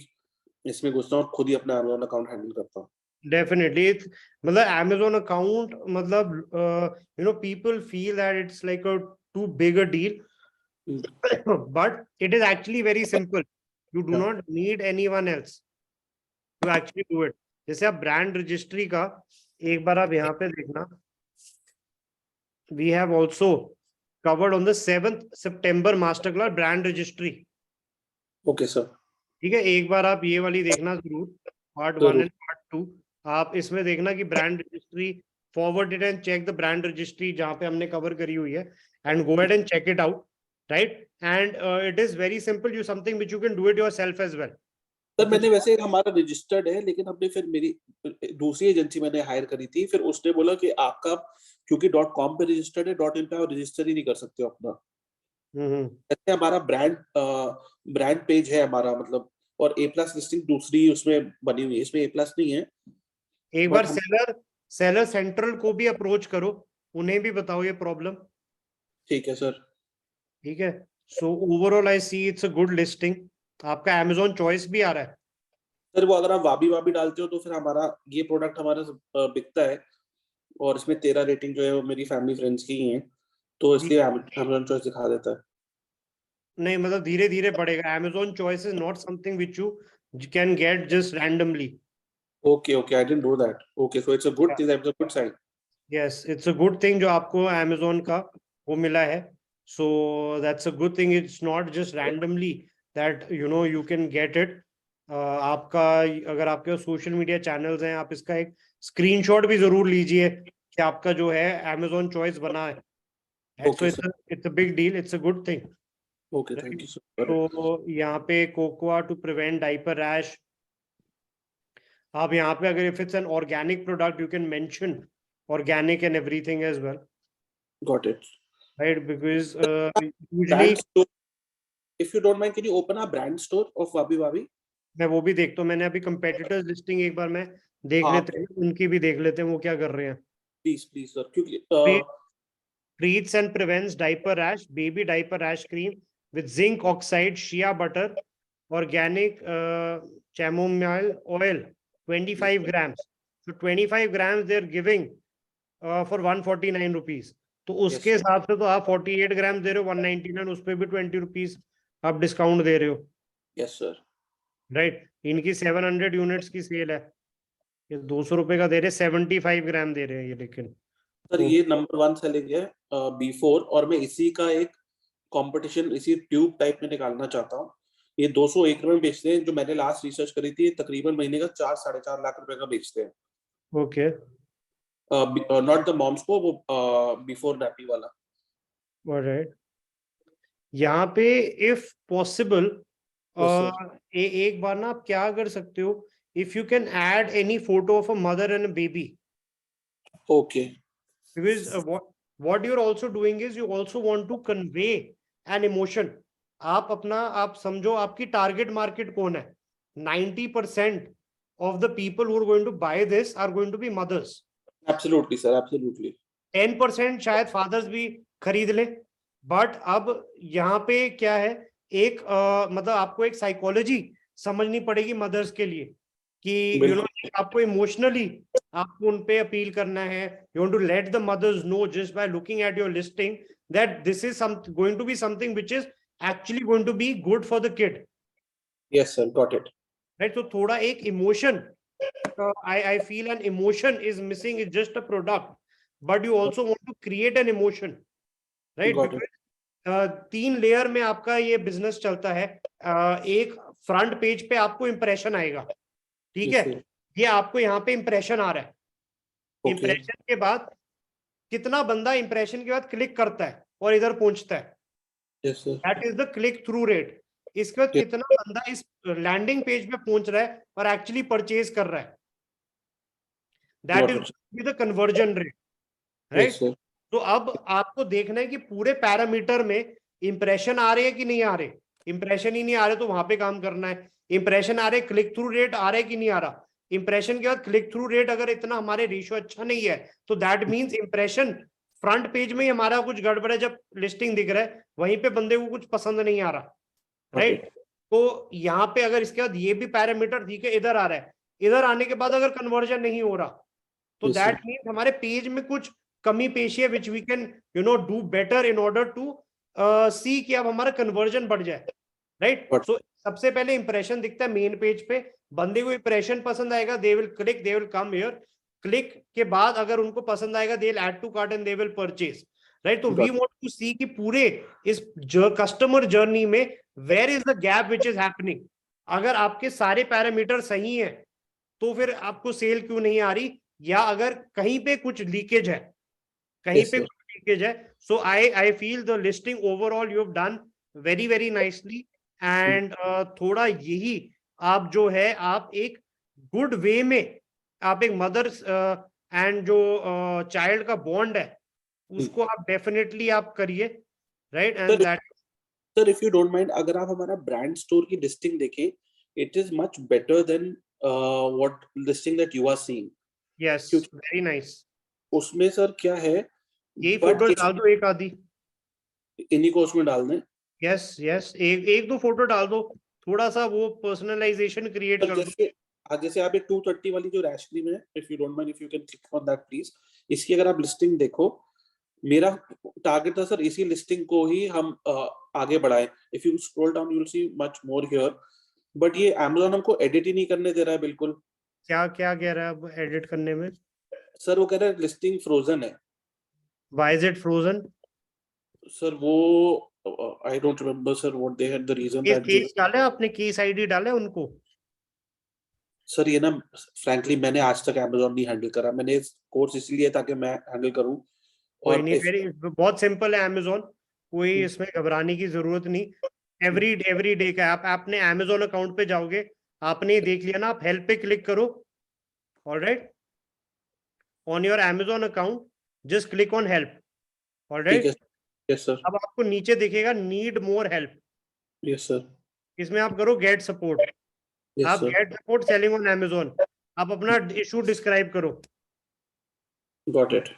इसमें घुसता हूँ और खुद ही अपना Amazon अकाउंट हैंडल करता हूँ। डेफिनेटली मतलब Amazon अकाउंट मतलब you know people feel that it's like a too big a deal but it is actually very simple. You do not need anyone else to actually do it. जैसे आप brand registry का एक बार आप यहाँ पे देखना, we have also covered on the 7th September master class brand registry. Okay sir, ठीक है, एक बार आप ये वाली देखना जरूर, पार्ट 1 एंड पार्ट 2। आप इसमें देखना कि brand registry forwarded and check the brand registry जहां पे हमने कवर करी हुई है and go ahead and check it out, right? And it is very simple, you something which you can do it yourself as well. Sir मैंने वैसे हमारा registered है, लेकिन हमने फिर मेरी दूसरी एजेंसी मैंने हायर करी थी, फिर उसने बोला कि आपका क्योंकि .com पे रजिस्टर्ड है, .in पे आप रजिस्टर ही नहीं कर सकते हो अपना। ऐसे हमारा ब्रांड पेज है हमारा, मतलब और A+ लिस्टिंग दूसरी उसमें बनी हुई है, इसमें A+ नहीं है। एक बार सेलर सेंट्रल को भी अप्रोच करो, उन्हें भी बताओ ये प्रॉब्लम। ठीक है सर। ठीक है, so overall I see it's a good listing. आपका Amazon चॉइस भी आ रहा है सर, वो अगर आप वाबी डालते हो तो फिर हमारा ये प्रोडक्ट हमारा बिकता है और इसमें 13 रेटिंग जो है वो मेरी फैमिली फ्रेंड्स की ही है, तो इसलिए Amazon चॉइस दिखा देता है। नहीं मतलब धीरे धीरे बढ़ेगा। Amazon choice is not something which you can get just randomly. Okay, I didn't know that. Okay, so it's a good thing, that's a good sign. Yes, it's a good thing जो आपको Amazon का वो मिला है, so that's a good thing. It's not just randomly that you know you can get it. आपका अगर आपके social media channels हैं, आप इसका एक स्क्रीनशॉट भी जरूर लीजिए कि आपका जो है Amazon choice बना है। Okay, so it's a big deal, it's a good thing. Okay, thank you, sir. तो यहाँ पे cocoa to prevent diaper rash, आप यहाँ पे अगर if it's an organic product you can mention organic and everything as well. Got it. Right, because usually Brand store, if you don't mind, can you open a brand store of Wabi? मैं वो भी देखता हूँ, मैंने अभी competitors listing एक बार मैं देख लेते हैं, उनकी भी देख लेते हैं वो क्या कर रहे हैं। Please sir, क्योंकि treats and prevents diaper rash, baby diaper rash cream with zinc oxide, shea butter, organic chamomile oil, 25 grams. So 25 grams they're giving for 149 rupees. तो उसके हिसाब से तो आप 48 ग्राम दे रहे हो 199, उस पे भी 20 रुपीज आप डिस्काउंट दे रहे हो। यस सर, राइट, इनकी 700 यूनिट्स की सेल है, ये 200 रुपए का दे रहे, 75 ग्राम दे रहे हैं ये। लेकिन सर ये नंबर 1 सेलिंग है B4, और मैं इसी का एक कंपटीशन इसी ट्यूब टाइप में निकालना चाहता हूँ। ये 201 में बेचते हैं, जो मैंने लास्ट रिसर्च करी थी तकरीबन महीने का 4-4.5 लाख रुपए का बेचते हैं। ओके, नॉट द मॉम्स को, वो B4 नैपी वाला। ऑलराइट, यहाँ पे इफ पॉसिबल sir. एक बार ना आप क्या कर सकते हो, if you can add any photo of a mother and a baby, Okay. because what you're also doing is you also want to convey an emotion. आप समझो आपकी टारगेट मार्केट कौन है. 90% of the people who are going to buy this are going to be mothers. Absolutely, sir. Absolutely. 10% शायद fathers भी खरीद ले. But अब यहाँ पे क्या है, एक मतलब आपको एक साइकोलॉजी समझनी पड़ेगी मदर्स के लिए कि यू नो आपको इमोशनली आपको उन पे अपील करना है. You want to let the mothers know just by looking at your listing that this is going to be something which is actually going to be good for the kid. Yes, sir. Got it. Right. तो थोड़ा एक emotion, I feel an emotion is missing. It's just a product, but you also want to create an emotion, right? Got it. Because 3 layer में आपका ये business चलता है. एक front page पे आपको इंप्रेशन आएगा, ठीक Yes, है. sir. ये आपको यहाँ पे इंप्रेशन आ रहा है. Okay. इंप्रेशन के बाद कितना बंदा इंप्रेशन के बाद क्लिक करता है और इधर पहुंचता है, Yes, sir. That is the click through rate. इसके बाद Yes. कितना बंदा इस लैंडिंग पेज पे पहुंच रहा है और एक्चुअली परचेज कर रहा है, that Got is the conversion rate, Yes, right. sir. तो अब आपको देखना है कि पूरे पैरामीटर में इंप्रेशन आ रहे हैं कि नहीं आ रहे. इंप्रेशन ही नहीं आ रहे तो वहां पे काम करना है. इंप्रेशन आ रहे, क्लिक थ्रू रेट आ रहा है कि नहीं आ रहा. इंप्रेशन के बाद क्लिक थ्रू रेट अगर इतना हमारे रेशियो अच्छा नहीं है तो that means impression front page में ही हमारा कुछ गड़बड़ है. जब लिस्टिंग दिख रहा है वहीं पे बंदे को कुछ पसंद नहीं आ रहा, राइट. तो यहाँ पे अगर इसके बाद ये भी पैरामीटर ठीक है, इधर आ रहा है, इधर आने के बाद अगर कन्वर्जन नहीं हो रहा तो Yes, दैट sir. मीन्स हमारे पेज में कुछ कमी पेशी है which we can do better in order to see कि अब हमारा कन्वर्जन बढ़ जाए, राइट. But- सो सबसे पहले इंप्रेशन दिखता है मेन पेज पे. बंदे को इंप्रेशन पसंद आएगा, they will click, they will come here. Click के बाद अगर उनको पसंद आएगा they will add to cart and they will purchase, right. तो वी वांट टू सी कि पूरे इस कस्टमर जर्नी में where is the gap which is happening. अगर आपके सारे पैरामीटर सही हैं तो फिर आपको सेल क्यों नहीं आ रही, या अगर कहीं पे कुछ लीकेज है, कहीं Yes, पे sir. कुछ लीकेज है. So I feel the listing overall you have done very very nicely. And थोड़ा यही आप जो है आप एक गुड वे में आप एक मदर एंड जो चाइल्ड का बॉन्ड है उसको आप डेफिनेटली आप करिए, right. And Sir, that Sir, if you don't mind, अगर आप हमारा ब्रांड स्टोर की लिस्टिंग देखें, it is much better than what listing that you are seeing. Yes क्योंकि वेरी नाइस. उसमें सर क्या है, यही but फोटो डाल दो एक आधी. इन्हीं को उसमें डाल दें. यस यस एक दो फोटो डाल दो, थोड़ा सा वो पर्सनलाइजेशन क्रिएट सर, कर दो. जैसे आप एक 230 वाली जो रैश क्रीम है, if you don't mind, if you can click on that please. इसकी अगर आप लिस्टिंग देखो, मेरा टारगेट था सर इसी लिस्टिंग को ही हम आगे बढ़ाएं. If you scroll down you will see much more here, but ये Amazon हमको एडिट ही नहीं करने दे रहा है बिल्कुल. क्या क्या कह रहा है अब एडिट करने में? सर वो कह रहा है लिस्टिंग फ्रोजन है. Why is it frozen? Sir वो I don't remember sir what they had the reason that. Case डाला आपने, केस आईडी डाला उनको? सर ये ना फ्रैंकली मैंने आज तक Amazon नहीं हैंडल करा. मैंने इस कोर्स इसलिए ताकि मैं हैंडल करूं. कोई नहीं, वेरी बहुत सिंपल है Amazon, कोई इसमें घबराने की जरूरत नहीं. एवरी डे का आप अपने Amazon अकाउंट पे जाओगे, आपने देख लिया ना, आप हेल्प पे क्लिक करो. Alright, on your Amazon account just click on help. Alright, yes sir. अब आपको नीचे दिखेगा need more help. Yes sir. इसमें आप करो गेट सपोर्ट. यस आप sir. Gate support selling on Amazon, आप अपना इशू डिस्क्राइब करो. Got it.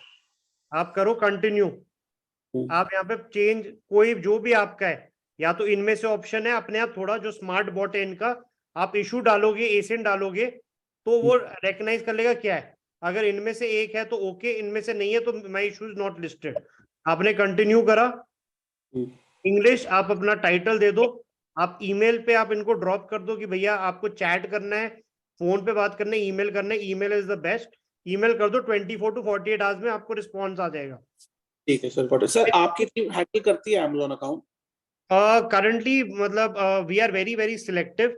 आप करो कंटिन्यू. आप यहाँ पे चेंज कोई जो भी आपका है, या तो इनमें से ऑप्शन है अपने आप थोड़ा जो स्मार्ट बॉट है इनका, आप इशू डालोगे, एसेंट डालोगे तो वो रिकॉग्नाइज कर लेगा क्या है. अगर इनमें से एक है तो ओके, इनमें से नहीं है तो my issue is not listed. आपने कंटिन्यू करा. इंग्लिश आप अपना टाइटल दे दो. आप ईमेल पे आप इनको ड्रॉप कर दो कि भैया आपको चैट करना है, फोन पे बात करना है, ईमेल करना है. Email is the best. Email कर दो, 24 to 48 आवर्स में आपको रिस्पॉन्स आ जाएगा. ठीक है सर. Got it. सर आपकी टीम हैंडल करती है Amazon अकाउंट? Currently मतलब we are very very selective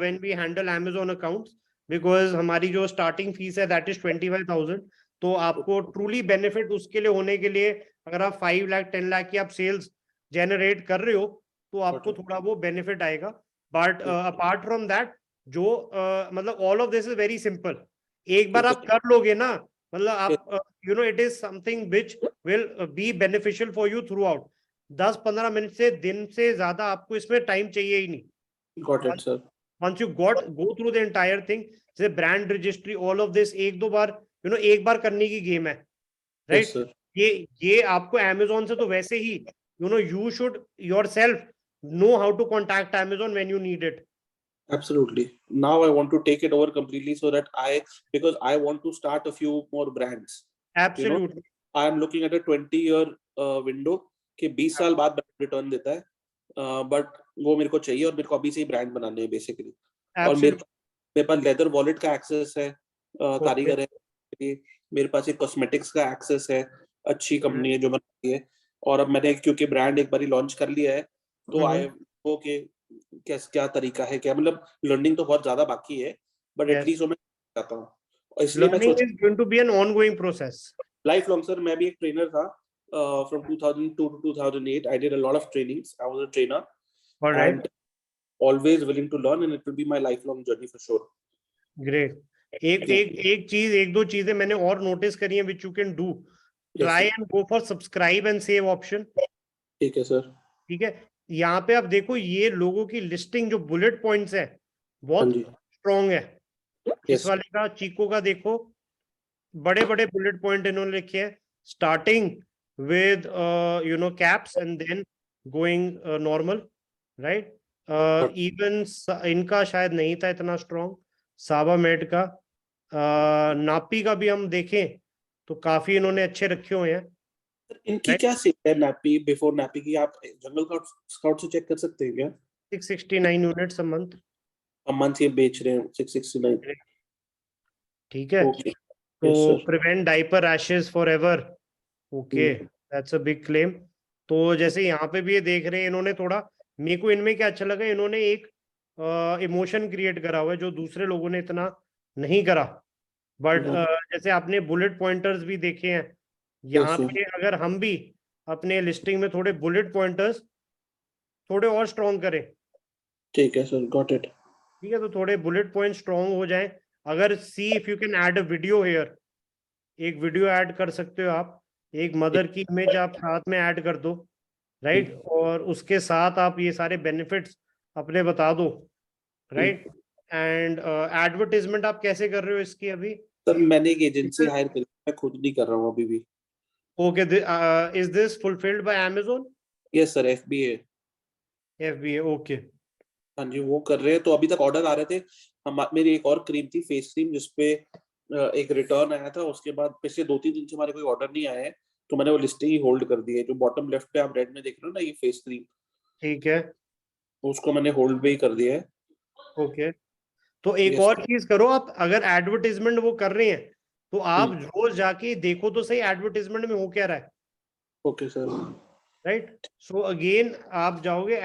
when we handle Amazon accounts, because हमारी जो स्टार्टिंग फीस है that is 25,000. तो आपको ट्रूली बेनिफिट उसके लिए होने के लिए अगर आप 5 लाख 10 लाख की आप सेल्स जनरेट कर रहे हो तो आपको Okay. थोड़ा वो बेनिफिट आएगा. बट अपार्ट फ्रॉम दैट जो मतलब all of this is very simple. एक बार आप कर लोगे ना, मतलब आप you know it is something which will be beneficial for you through out. 10-15 minute से दिन से ज्यादा आपको इसमें टाइम चाहिए ही नहीं. Got it, sir. Once you go through the entire thing, say brand registry, all of this, एक दो बार you know एक बार करने की गेम है, right? Yes, sir. ये आपको Amazon से तो वैसे ही you know you should yourself know how to contact Amazon when you need it. Absolutely. Now I want to take it over completely so that because I want to start a few more brands. Absolutely. I am looking at a 20-year window कि 20 साल बाद return देता है, but वो मेरे को चाहिए और मेरे को अभी से ही ब्रांड बनाने हैं बेसिकली. और मेरे पास लेदर वॉलेट का एक्सेस है, कारीगर है, मेरे पास एक कॉस्मेटिक्स का एक्सेस है, अच्छी कंपनी है जो बनाती है. और अब मैंने क्योंकि ब्रांड एक बार लॉन्च कर लिया है तो आए वो के क्या तरीका है, क्या मतलब लर्निंग तो बहुत ज्यादा बाकी है, बट एटलीस्ट मैं चाहता हूँ. इसलिए मैं learning is going to be an ongoing process. Life long. Sir मैं भी एक ट्रेनर था from 2002 to 2008. I did a lot of trainings. I was a trainer. All right. And always willing to learn, and it will be my lifelong journey for sure. Great. एक दो चीजें मैंने और notice करी हैं which you can do. Try and go for subscribe and save option. ठीक है sir. ठीक है. यहाँ पे आप देखो ये लोगों की लिस्टिंग जो बुलेट पॉइंट्स है बहुत स्ट्रॉन्ग है. इस वाले का चीको का देखो बड़े बड़े बुलेट पॉइंट इन्होंने लिखे हैं, starting with you know caps and then going normal, right. Even इनका शायद नहीं था इतना स्ट्रॉन्ग. साबामेड का नापी का भी हम देखें तो काफी इन्होंने अच्छे रखे हुए हैं. इनकी क्या सेल है नैपी, बिफोर नैपी की आप जंगल स्काउट से चेक कर सकते हैं क्या? 669 यूनिट्स अ मंथ ये बेच रहे हैं 669. ठीक है. तो prevent diaper rashes forever. Okay, that's a big claim. तो जैसे यहाँ पे भी ये देख रहे हैं इन्होंने थोड़ा, मेरे को इनमें क्या अच्छा लगा, इन्होंने एक इमोशन क्रिएट करा हुआ है जो दूसरे लोगों ने इतना नहीं करा. बट जैसे आपने बुलेट पॉइंटर्स भी देखे हैं यहाँ पे, अगर हम भी अपने लिस्टिंग में थोड़े बुलेट पॉइंटर्स थोड़े और स्ट्रॉन्ग करें. ठीक है सर, गॉट इट. ठीक है, तो थोड़े बुलेट पॉइंट स्ट्रॉन्ग हो जाएं. अगर see if you can add a video hair, एक वीडियो ऐड कर सकते हो आप, एक मदर की इमेज आप साथ में ऐड कर दो, राइट. और उसके साथ आप ये सारे बेनिफिट्स अपने बता दो, राइट. एंड एडवर्टाइजमेंट आप कैसे कर रहे हो इसकी अभी? सर मैंने एक एजेंसी हायर करी, मैं खुद नहीं कर रहा हूँ अभी भी. Okay, is this fulfilled by Amazon? Yes sir, FBA. Okay. हाँ जी, वो कर रहे हैं. तो अभी तक ऑर्डर आ रहे थे. मेरी एक और क्रीम थी, फेस क्रीम, जिसपे एक रिटर्न आया था. उसके बाद पिछले 2-3 दिन से हमारे कोई ऑर्डर नहीं आया है, तो मैंने वो लिस्टिंग ही होल्ड कर दी है. जो बॉटम लेफ्ट पे आप रेड में देख रहे हो ना, ये फेस क्रीम, ठीक है, उसको मैंने होल्ड पे ही कर दिया है. ओके. तो एक और चीज करो आप, अगर एडवर्टाइजमेंट वो कर रहे हैं तो आप रोज जाके देखो तो सही एडवर्टाइजमेंट में हो क्या रहा है. Okay sir, right. So again आप जाओगे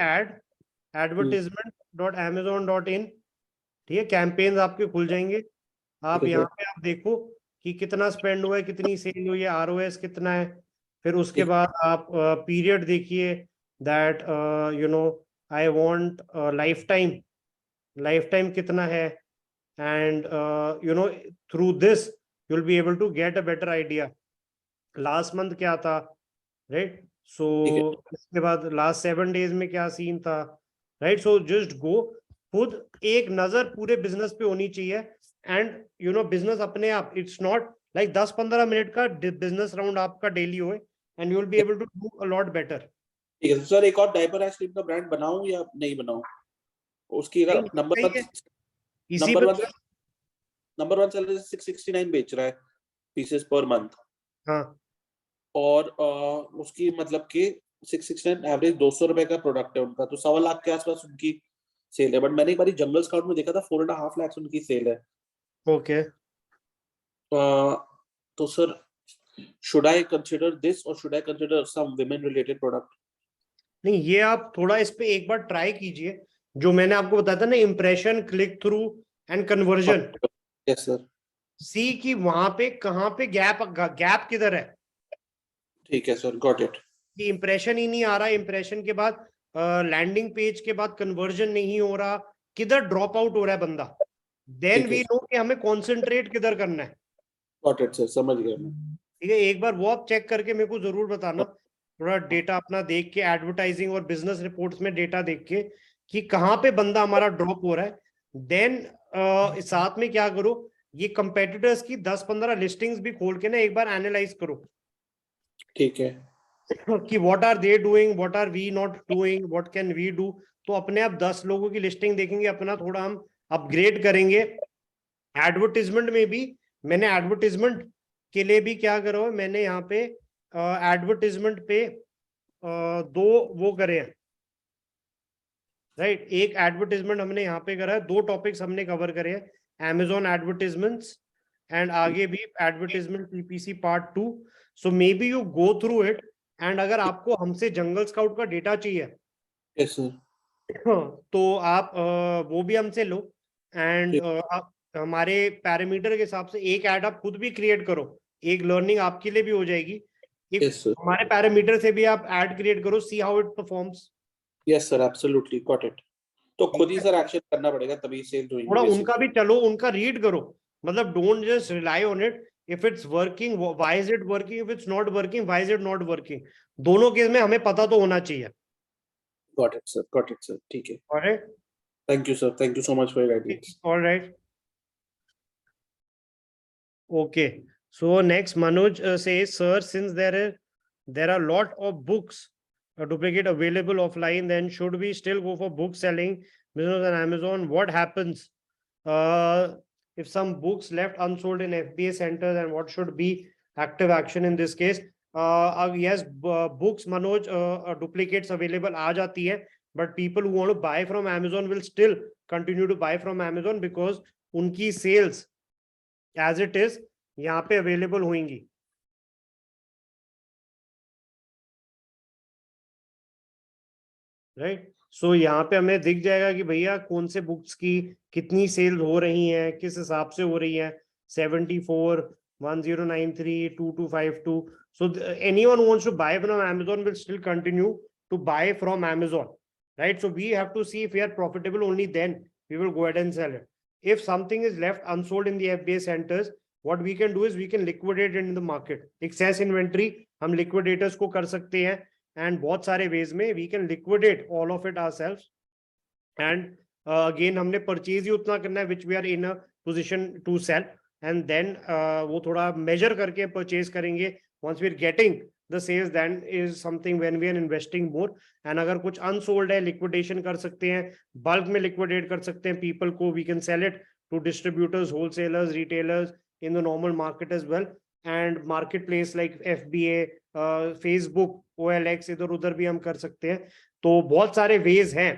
advertisement.amazon.in. ठीक है, कैंपेन्स आपके खुल जाएंगे. आप यहाँ पे आप देखो कि कितना स्पेंड हुआ है, कितनी सेल हुई है, ROS कितना है. फिर उसके बाद आप पीरियड देखिए, that you know I want life time कितना है. And you know through this you will be able to get a better idea last month क्या था, राइट. सो इसके बाद लास्ट 7 days में क्या सीन था, राइट. सो जस्ट गो, खुद एक नजर पूरे बिजनेस पे होनी चाहिए. एंड यू नो बिजनेस अपने आप, इट्स नॉट लाइक 10-15 मिनट का बिजनेस राउंड आपका डेली होए and you will be able to do a lot better. ठीक है सर. एक और डायपर आइसक्रीम का ब्रांड बनाऊं या नहीं बनाऊं? उसकी नंबर 1 सेलर 669 बेच रहा है पीसेस पर मंथ. हाँ. और उसकी मतलब कि 669 एवरेज 200 रुपए का प्रोडक्ट है उनका, तो 1.25 लाख के आसपास उनकी सेल है. बट मैंने एक बार जंगल स्काउट में देखा था 4.5 लाख उनकी सेल है. ओके. तो sir should I consider this or should I consider some women related product? नहीं, ये आप थोड़ा इस पे एक बार ट्राई कीजिए, जो मैंने आपको बताया था ना, impression, click through and conversion. Yes sir. See कि वहां पे कहाँ पे गैप किधर है. ठीक है सर, गॉट इट. कि इंप्रेशन ही नहीं आ रहा, इंप्रेशन के बाद लैंडिंग पेज के बाद कन्वर्जन नहीं हो रहा, किधर ड्रॉप आउट हो रहा है बंदा, देन ठीक है। वी नो कि हमें कॉन्सेंट्रेट किधर करना है। गॉट इट सर, समझ गया मैं। ठीक है, एक बार वो आप चेक करके मेरे को जरूर बताना, थोड़ा डेटा अपना देख के, एडवर्टाइजिंग और बिजनेस रिपोर्ट्स में डेटा देख के कि कहाँ पे बंदा हमारा ड्रॉप हो रहा है। देन साथ में क्या करो, ये कंपेटिटर्स की 10-15 लिस्टिंग्स भी खोल के ना एक बार एनालाइज करो ठीक है। कि what are they doing, what are we not doing, what can we do. तो अपने आप 10 लोगों की लिस्टिंग देखेंगे, अपना थोड़ा हम अपग्रेड करेंगे। एडवर्टीजमेंट में भी मैंने एडवर्टीजमेंट के लिए भी क्या करा है, मैंने यहाँ पे एडवर्टीजमेंट पे दो वो करे हैं, राइट। एक एडवर्टीजमेंट हमने यहाँ पे करा है, 2 टॉपिक्स हमने कवर करे हैं, Amazon एडवर्टीजमेंट्स एंड आगे भी advertisement PPC part 2। So may be you go through it, and अगर आपको हमसे जंगल स्काउट का डेटा चाहिए यस सर। तो आप वो भी हमसे लो, एंड आप हमारे पैरामीटर के हिसाब से एक ऐड आप खुद भी क्रिएट करो, एक लर्निंग आपके लिए भी हो जाएगी। Yes sir. हमारे पैरामीटर से भी आप ऐड क्रिएट करो, see how it performs. Yes sir, absolutely got it. तो खुद ही सर एक्शन करना पड़ेगा तभी सेल होएंगे। थोड़ा उनका भी चलो, उनका रीड करो, मतलब don't just rely on it. If it's working why is it working, if it's not working why is it not working, दोनों केस में हमें पता तो होना चाहिए। Got it sir, got it sir, ठीक है। Alright, thank you sir, thank you so much for your guidance. Alright, okay. So next Manoj says, sir, since there are lot of books duplicate available offline, then should we still go for book selling business on Amazon? What happens if some books left unsold in FBA centers, and what should be active action in this case? Yes, books Manoj, duplicates available aa jati hai, but people who want to buy from Amazon will still continue to buy from Amazon because unki sales as it is यहाँ पे available होंगी, right. सो यहाँ पे हमें दिख जाएगा कि भैया कौन से बुक्स की कितनी सेल हो रही है, किस हिसाब से हो रही है, 74, 1093, 2252. So anyone who wants to buy from Amazon will still continue to buy from Amazon, right? So we have to see if we are profitable, only then we will go ahead and sell it. If something is left unsold in the FBA centers, what we can do is we can liquidate it in the market. Excess inventory हम liquidators को कर सकते हैं, and बहुत सारे ways में we can liquidate all of it ourselves. And again हमने purchase ही उतना करना है which we are in a position to sell, and then वो थोड़ा measure करके purchase करेंगे. Once we are getting the sales, then is something when we are investing more. And अगर कुछ unsold है liquidation कर सकते हैं, bulk में liquidate कर सकते हैं people को, we can sell it to distributors, wholesalers, retailers in the normal market as well. And marketplace like FBA, Facebook, OLX, इधर उधर भी हम कर सकते हैं. तो बहुत सारे ways हैं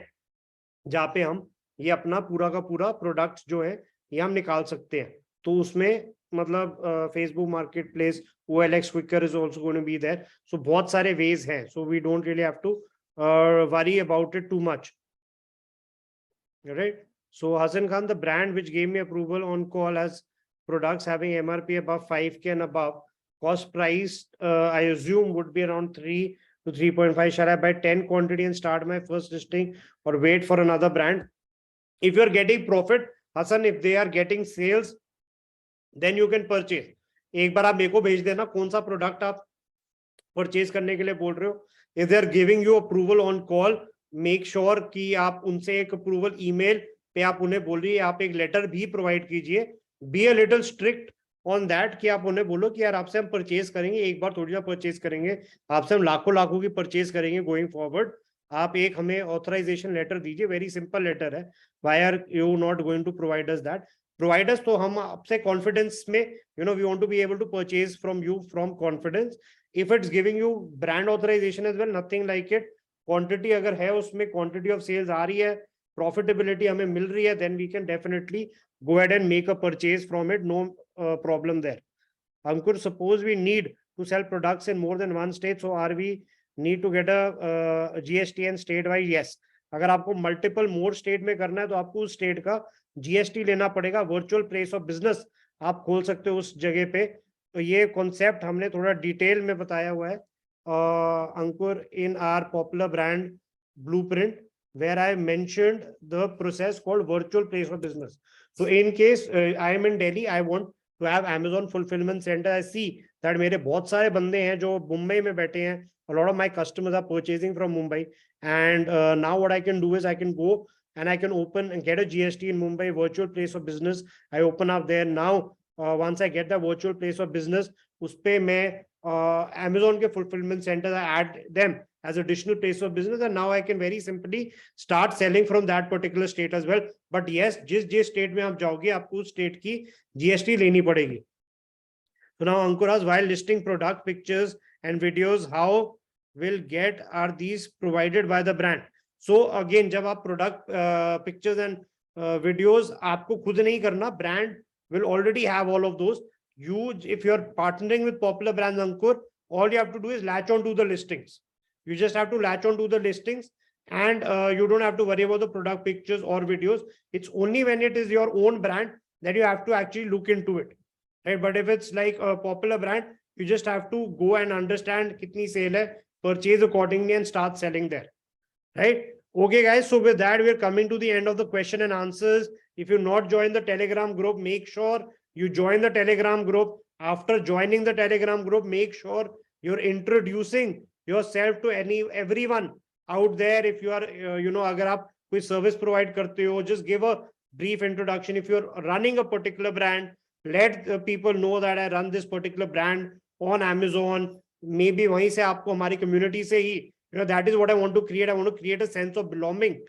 जहाँ पे हम ये अपना पूरा का पूरा प्रोडक्ट जो है ये हम निकाल सकते हैं. तो उसमें मतलब Facebook marketplace, OLX Quikr is also going to be there. So बहुत सारे वेज हैं, so we don't really have to worry about it too much, right. So Hasan Khan, the brand which gave me approval on call has products having MRP above 5K and above. Cost price I assume would be around 3 to 3.5. Shall I buy 10 quantity and start my first listing or wait for another brand? If you are getting profit, Hasan, if they are getting sales, then you can purchase. एक बार आप मेरे को भेज देना कौन सा product आप purchase करने के लिए बोल रहे हो. If they are giving you approval on call, make sure कि आप उनसे एक अप्रूवल ईमेल पे आप उन्हें बोल रही है, आप एक लेटर भी प्रोवाइड कीजिए. Be a little strict on that कि आप उन्हें बोलो कि यार आपसे हम परचेज करेंगे, एक बार थोड़ी ना परचेज करेंगे, आपसे हम लाखों लाखों की परचेज करेंगे गोइंग फॉरवर्ड. आप एक हमें ऑथराइजेशन लेटर दीजिए, वेरी सिंपल लेटर है. Why are you not going to provide us that? Providers तो हम आपसे कॉन्फिडेंस में, you know, we want to be able to purchase from you from confidence. If it's giving you brand authorization as well, nothing like it. Quantity अगर है उसमें, quantity of sales आ रही है, profitability हमें मिल रही है, then we can definitely go ahead and make a purchase from it. No problem there. Ankur, suppose we need to sell products in more than one state, so are we need to get a GST and state wise? Yes. अगर आपको multiple more state में करना है तो आपको उस state का GST लेना पड़ेगा. वर्चुअल प्लेस ऑफ बिजनेस आप खोल सकते हो उस जगह पे. तो ये कॉन्सेप्ट हमने थोड़ा डिटेल में बताया हुआ है Ankur, in our popular brand blueprint, where I mentioned the process called virtual place of business. So in case I am in Delhi, I want to have Amazon fulfillment center. I see that मेरे बहुत सारे बंदे हैं जो मुंबई में बैठे हैं. A lot of my customers are purchasing from Mumbai, and now what I can do is I can go and I can open and get a GST in Mumbai, virtual place of business. I open up there now. Once I get the virtual place of business, उस पे मैं Amazon के fulfillment centers, I add them as additional place of business, and now I can very simply start selling from that particular state as well. But yes, जिस state में आप जाओगे आपको उस state की GST लेनी पड़ेगी. So now Ankur asks, while listing product pictures and videos, how will get are these provided by the brand? So again, जब आप product pictures and videos आपको खुद नहीं करना, brand will already have all of those. If you're partnering with popular brands, Ankur, all you have to do is latch on to the listings. You just have to latch on to the listings, and you don't have to worry about the product pictures or videos. It's only when it is your own brand that you have to actually look into it. Right? But if it's like a popular brand, you just have to go and understand kitni sale hai, purchase accordingly and start selling there. Right? Okay, guys. So with that, we're coming to the end of the question and answers. If you not joined the Telegram group, make sure you join the Telegram group. After joining the Telegram group, make sure you're introducing yourself to everyone out there. If you are, अगर आप कोई service provide करते हो, just give a brief introduction. If you're running a particular brand, let the people know that I run this particular brand on Amazon. Maybe वहीं से आपको हमारी community से ही, that is what I want to create. I want to create a sense of belonging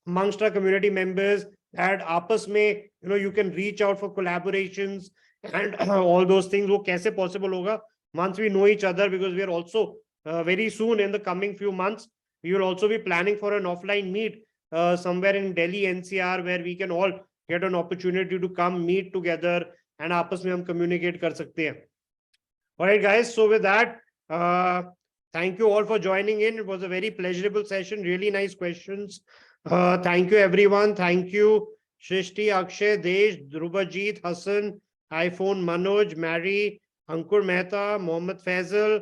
amongst our community members, that आपस में, you can reach out for collaborations and all those things. वो कैसे possible होगा? Once we know each other, because we are also very soon in the coming few months, we will also be planning for an offline meet somewhere in Delhi NCR, where we can all get an opportunity to come meet together and आपस में हम communicate कर सकते हैं. All right, guys. So with that, thank you all for joining in. It was a very pleasurable session. Really nice questions. Thank you, everyone. Thank you, Shrishti, Akshay, Desh, Dhrubajit, Hassan, iPhone, Manoj, Mary, Ankur Mehta, Mohammed Faisal,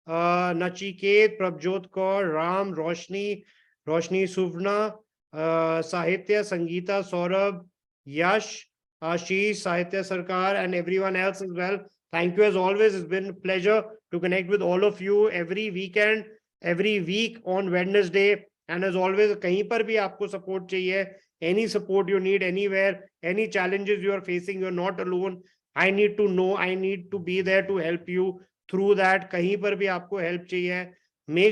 Nachiket, Prabjot Kaur, Ram, Roshni Suvna, Sahitya, Sangeeta, Saurabh, Yash, Ashish, Sahitya Sarkar, and everyone else as well. Thank you as always. It's been a pleasure to connect with all of you every weekend, every week on Wednesday. And as always, कहीं पर भी आपको support चाहिए, any support you need anywhere, any challenges you are facing, you're not alone. I need to know, I need to be there to help you through that. कहीं पर भी आपको help चाहिए, make